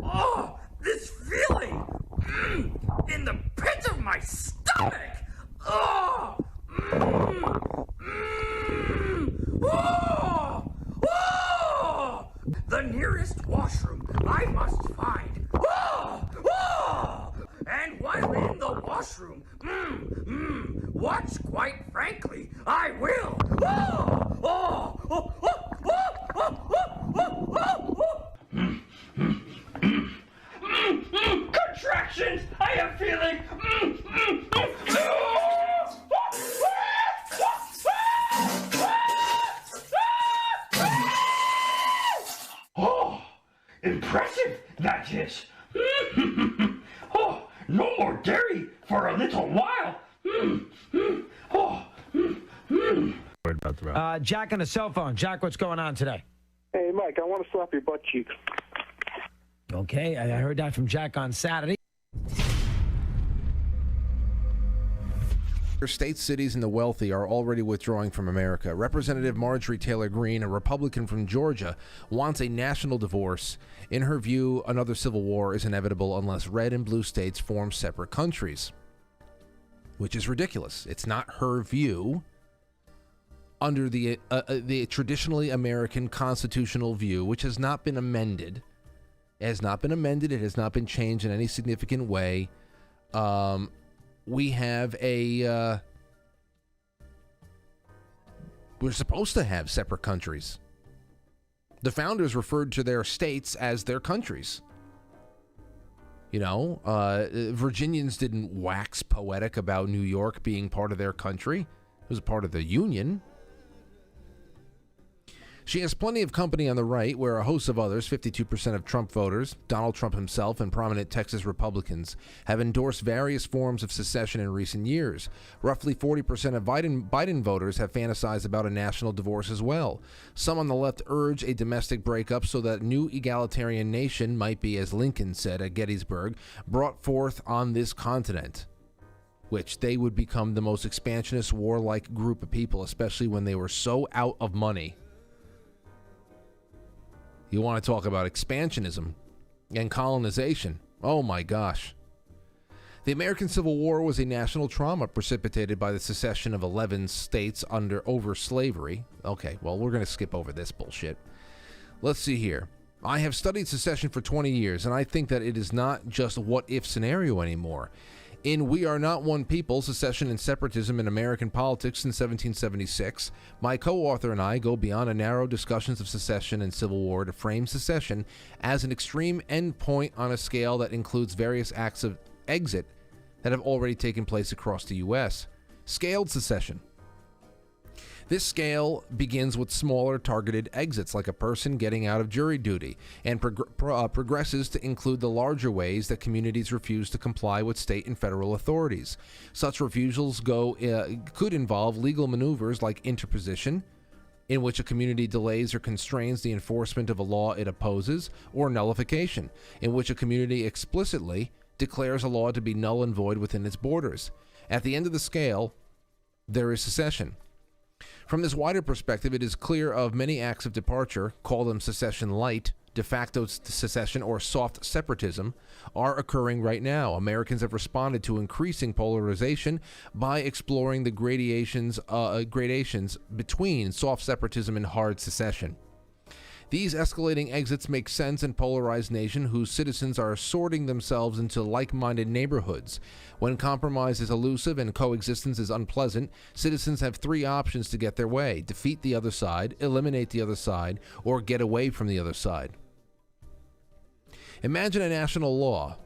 Oh! This feeling in the pit of my stomach. Oh! Oh! Oh! The nearest washroom I must find. Oh! Oh! And while in the washroom, watch, quite frankly, I will. Oh! Oh! Oh! Oh! Oh! Oh! Oh! Oh! Contractions! I am feeling. Oh, impressive that is. Oh, no more dairy for a little while. Jack on a cell phone. Jack, what's going on today? Hey, Mike, I want to slap your butt cheeks. Okay, I heard that from Jack on Saturday. States, cities, and the wealthy are already withdrawing from America. Representative Marjorie Taylor Greene, a Republican from Georgia, wants a national divorce. In her view, another civil war is inevitable unless red and blue states form separate countries, which is ridiculous. It's not her view. Under the traditionally American constitutional view, which has not been amended, it has not been changed in any significant way. We have we're supposed to have separate countries. The founders referred to their states as their countries. You know, Virginians didn't wax poetic about New York being part of their country. It was a part of the Union. She has plenty of company on the right, where a host of others, 52% of Trump voters, Donald Trump himself, and prominent Texas Republicans, have endorsed various forms of secession in recent years. Roughly 40% of Biden voters have fantasized about a national divorce as well. Some on the left urge a domestic breakup so that new egalitarian nation might be, as Lincoln said at Gettysburg, brought forth on this continent, which they would become the most expansionist, warlike group of people, especially when they were so out of money. You want to talk about expansionism and colonization. Oh my gosh. The American Civil War was a national trauma precipitated by the secession of 11 states over slavery. Okay, well, we're going to skip over this bullshit. Let's see here. I have studied secession for 20 years, and I think that it is not just a what-if scenario anymore. In We Are Not One People, Secession and Separatism in American Politics in 1776, my co-author and I go beyond a narrow discussions of secession and Civil War to frame secession as an extreme endpoint on a scale that includes various acts of exit that have already taken place across the U.S. Scaled secession. This scale begins with smaller targeted exits, like a person getting out of jury duty, and progresses to include the larger ways that communities refuse to comply with state and federal authorities. Such refusals could involve legal maneuvers like interposition, in which a community delays or constrains the enforcement of a law it opposes, or nullification, in which a community explicitly declares a law to be null and void within its borders. At the end of the scale, there is secession. From this wider perspective, it is clear of many acts of departure, call them secession light, de facto secession, or soft separatism, are occurring right now. Americans have responded to increasing polarization by exploring the gradations between soft separatism and hard secession. These escalating exits make sense in polarized nation whose citizens are sorting themselves into like-minded neighborhoods. When compromise is elusive and coexistence is unpleasant, citizens have three options to get their way: defeat the other side, eliminate the other side, or get away from the other side. Imagine a national law.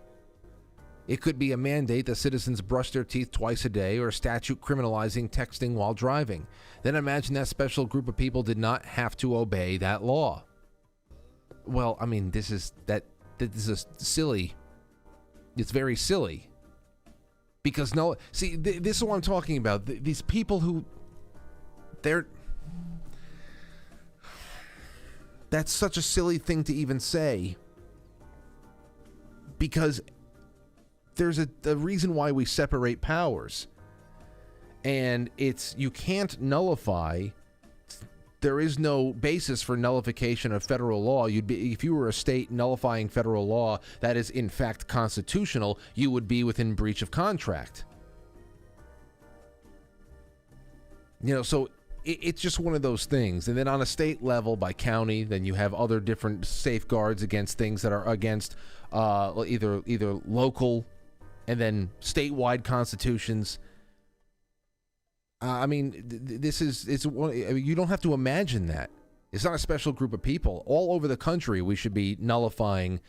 It could be a mandate that citizens brush their teeth twice a day, or a statute criminalizing texting while driving. Then imagine that special group of people did not have to obey that law. Well, I mean, this is silly. It's very silly. Because this is what I'm talking about. These people who, that's such a silly thing to even say. Because there's a reason why we separate powers. And you can't nullify. There is no basis for nullification of federal law. If you were a state nullifying federal law that is in fact constitutional, you would be within breach of contract. So it's just one of those things. And then on a state level, by county, then you have other different safeguards against things that are against either local and then statewide constitutions. You don't have to imagine that. It's not a special group of people. All over the country, we should be nullifying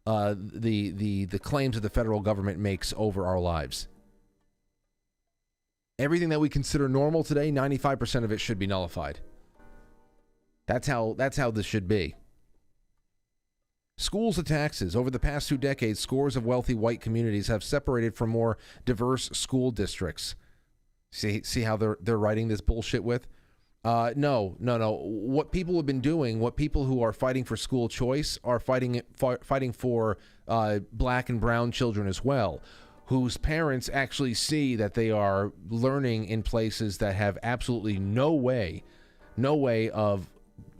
the claims that the federal government makes over our lives. Everything that we consider normal today, 95% of it should be nullified. That's how this should be. Schools and taxes. Over the past 2 decades, scores of wealthy white communities have separated from more diverse school districts. See how they're writing this bullshit with? No. What people have been doing, what people who are fighting for school choice are fighting for black and brown children as well, whose parents actually see that they are learning in places that have absolutely no way of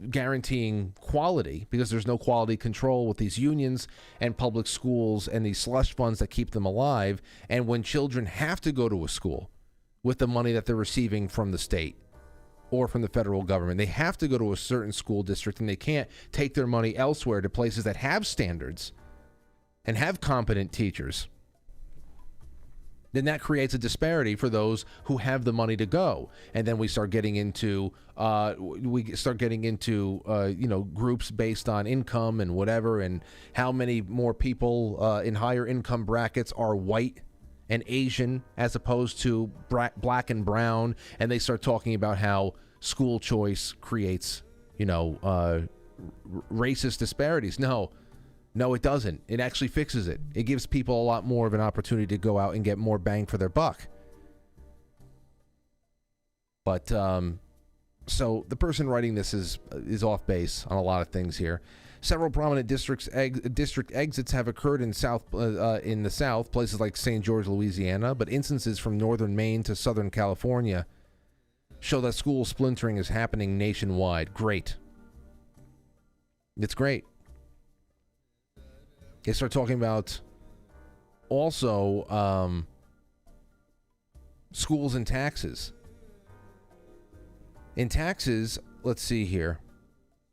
guaranteeing quality, because there's no quality control with these unions and public schools and these slush funds that keep them alive. And when children have to go to a school with the money that they're receiving from the state or from the federal government, they have to go to a certain school district, and they can't take their money elsewhere to places that have standards and have competent teachers. Then that creates a disparity for those who have the money to go. And then we start getting into groups based on income and whatever, and how many more people in higher income brackets are white and Asian as opposed to black and brown. And they start talking about how school choice creates, racist disparities. No, it doesn't. It actually fixes it. It gives people a lot more of an opportunity to go out and get more bang for their buck. But so the person writing this is off base on a lot of things here. Several prominent district exits have occurred in the South, places like St. George, Louisiana, but instances from northern Maine to southern California show that school splintering is happening nationwide. Great. It's great. They start talking about also schools and taxes. In taxes, let's see here.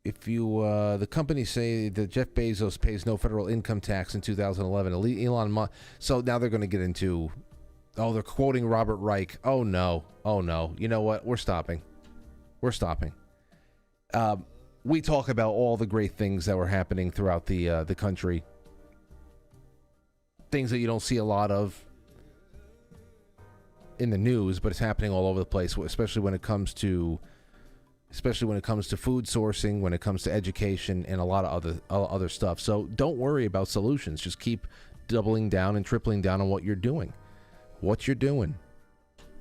If you, the companies say that Jeff Bezos pays no federal income tax in 2011. Elon Musk. So now they're going to get into, they're quoting Robert Reich. Oh no. You know what? We're stopping. We talk about all the great things that were happening throughout the country. Things that you don't see a lot of in the news, but it's happening all over the place, especially when it comes to food sourcing, when it comes to education, and a lot of other stuff. So don't worry about solutions. Just keep doubling down and tripling down on what you're doing.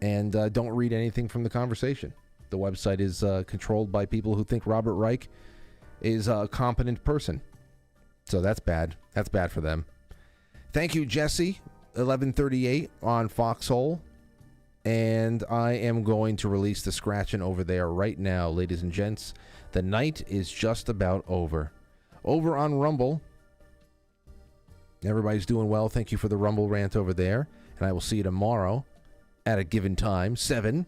And don't read anything from the conversation. The website is controlled by people who think Robert Reich is a competent person. So that's bad. That's bad for them. Thank you, Jesse, 1138 on Foxhole. And I am going to release the scratching over there right now, ladies and gents. The night is just about over. Over on Rumble. Everybody's doing well. Thank you for the Rumble rant over there. And I will see you tomorrow at a given time, 7.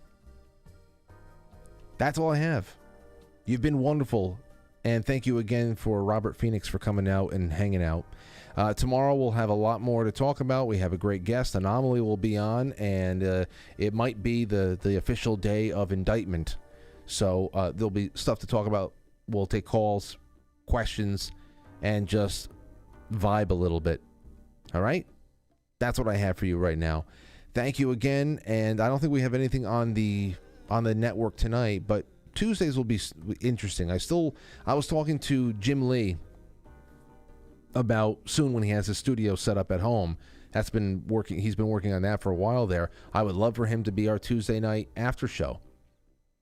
That's all I have. You've been wonderful. And thank you again for Robert Phoenix for coming out and hanging out. Tomorrow we'll have a lot more to talk about. We have a great guest. Anomaly will be on, and it might be the official day of indictment. So there'll be stuff to talk about. We'll take calls, questions, and just vibe a little bit. All right? That's what I have for you right now. Thank you again, and I don't think we have anything on the network tonight, but Tuesdays will be interesting. I was talking to Jim Lee about soon when he has his studio set up at home, That's been working. He's been working on that for a while there. I would love for him to be our Tuesday night after show.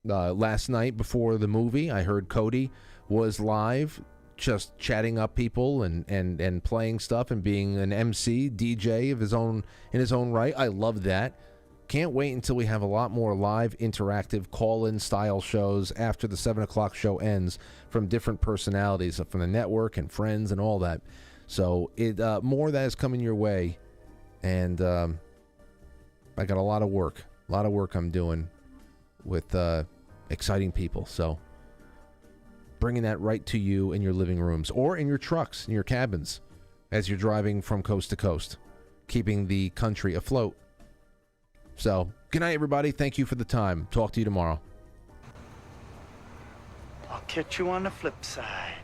Last night before the movie, I heard Cody was live, just chatting up people and playing stuff and being an MC, DJ of his own in his own right. I love that. Can't wait until we have a lot more live, interactive, call-in style shows after the 7 o'clock show ends from different personalities from the network and friends and all that. So more of that is coming your way. And I got a lot of work I'm doing with exciting people. So bringing that right to you in your living rooms or in your trucks, in your cabins, as you're driving from coast to coast, keeping the country afloat. So good night, everybody. Thank you for the time. Talk to you tomorrow. I'll catch you on the flip side.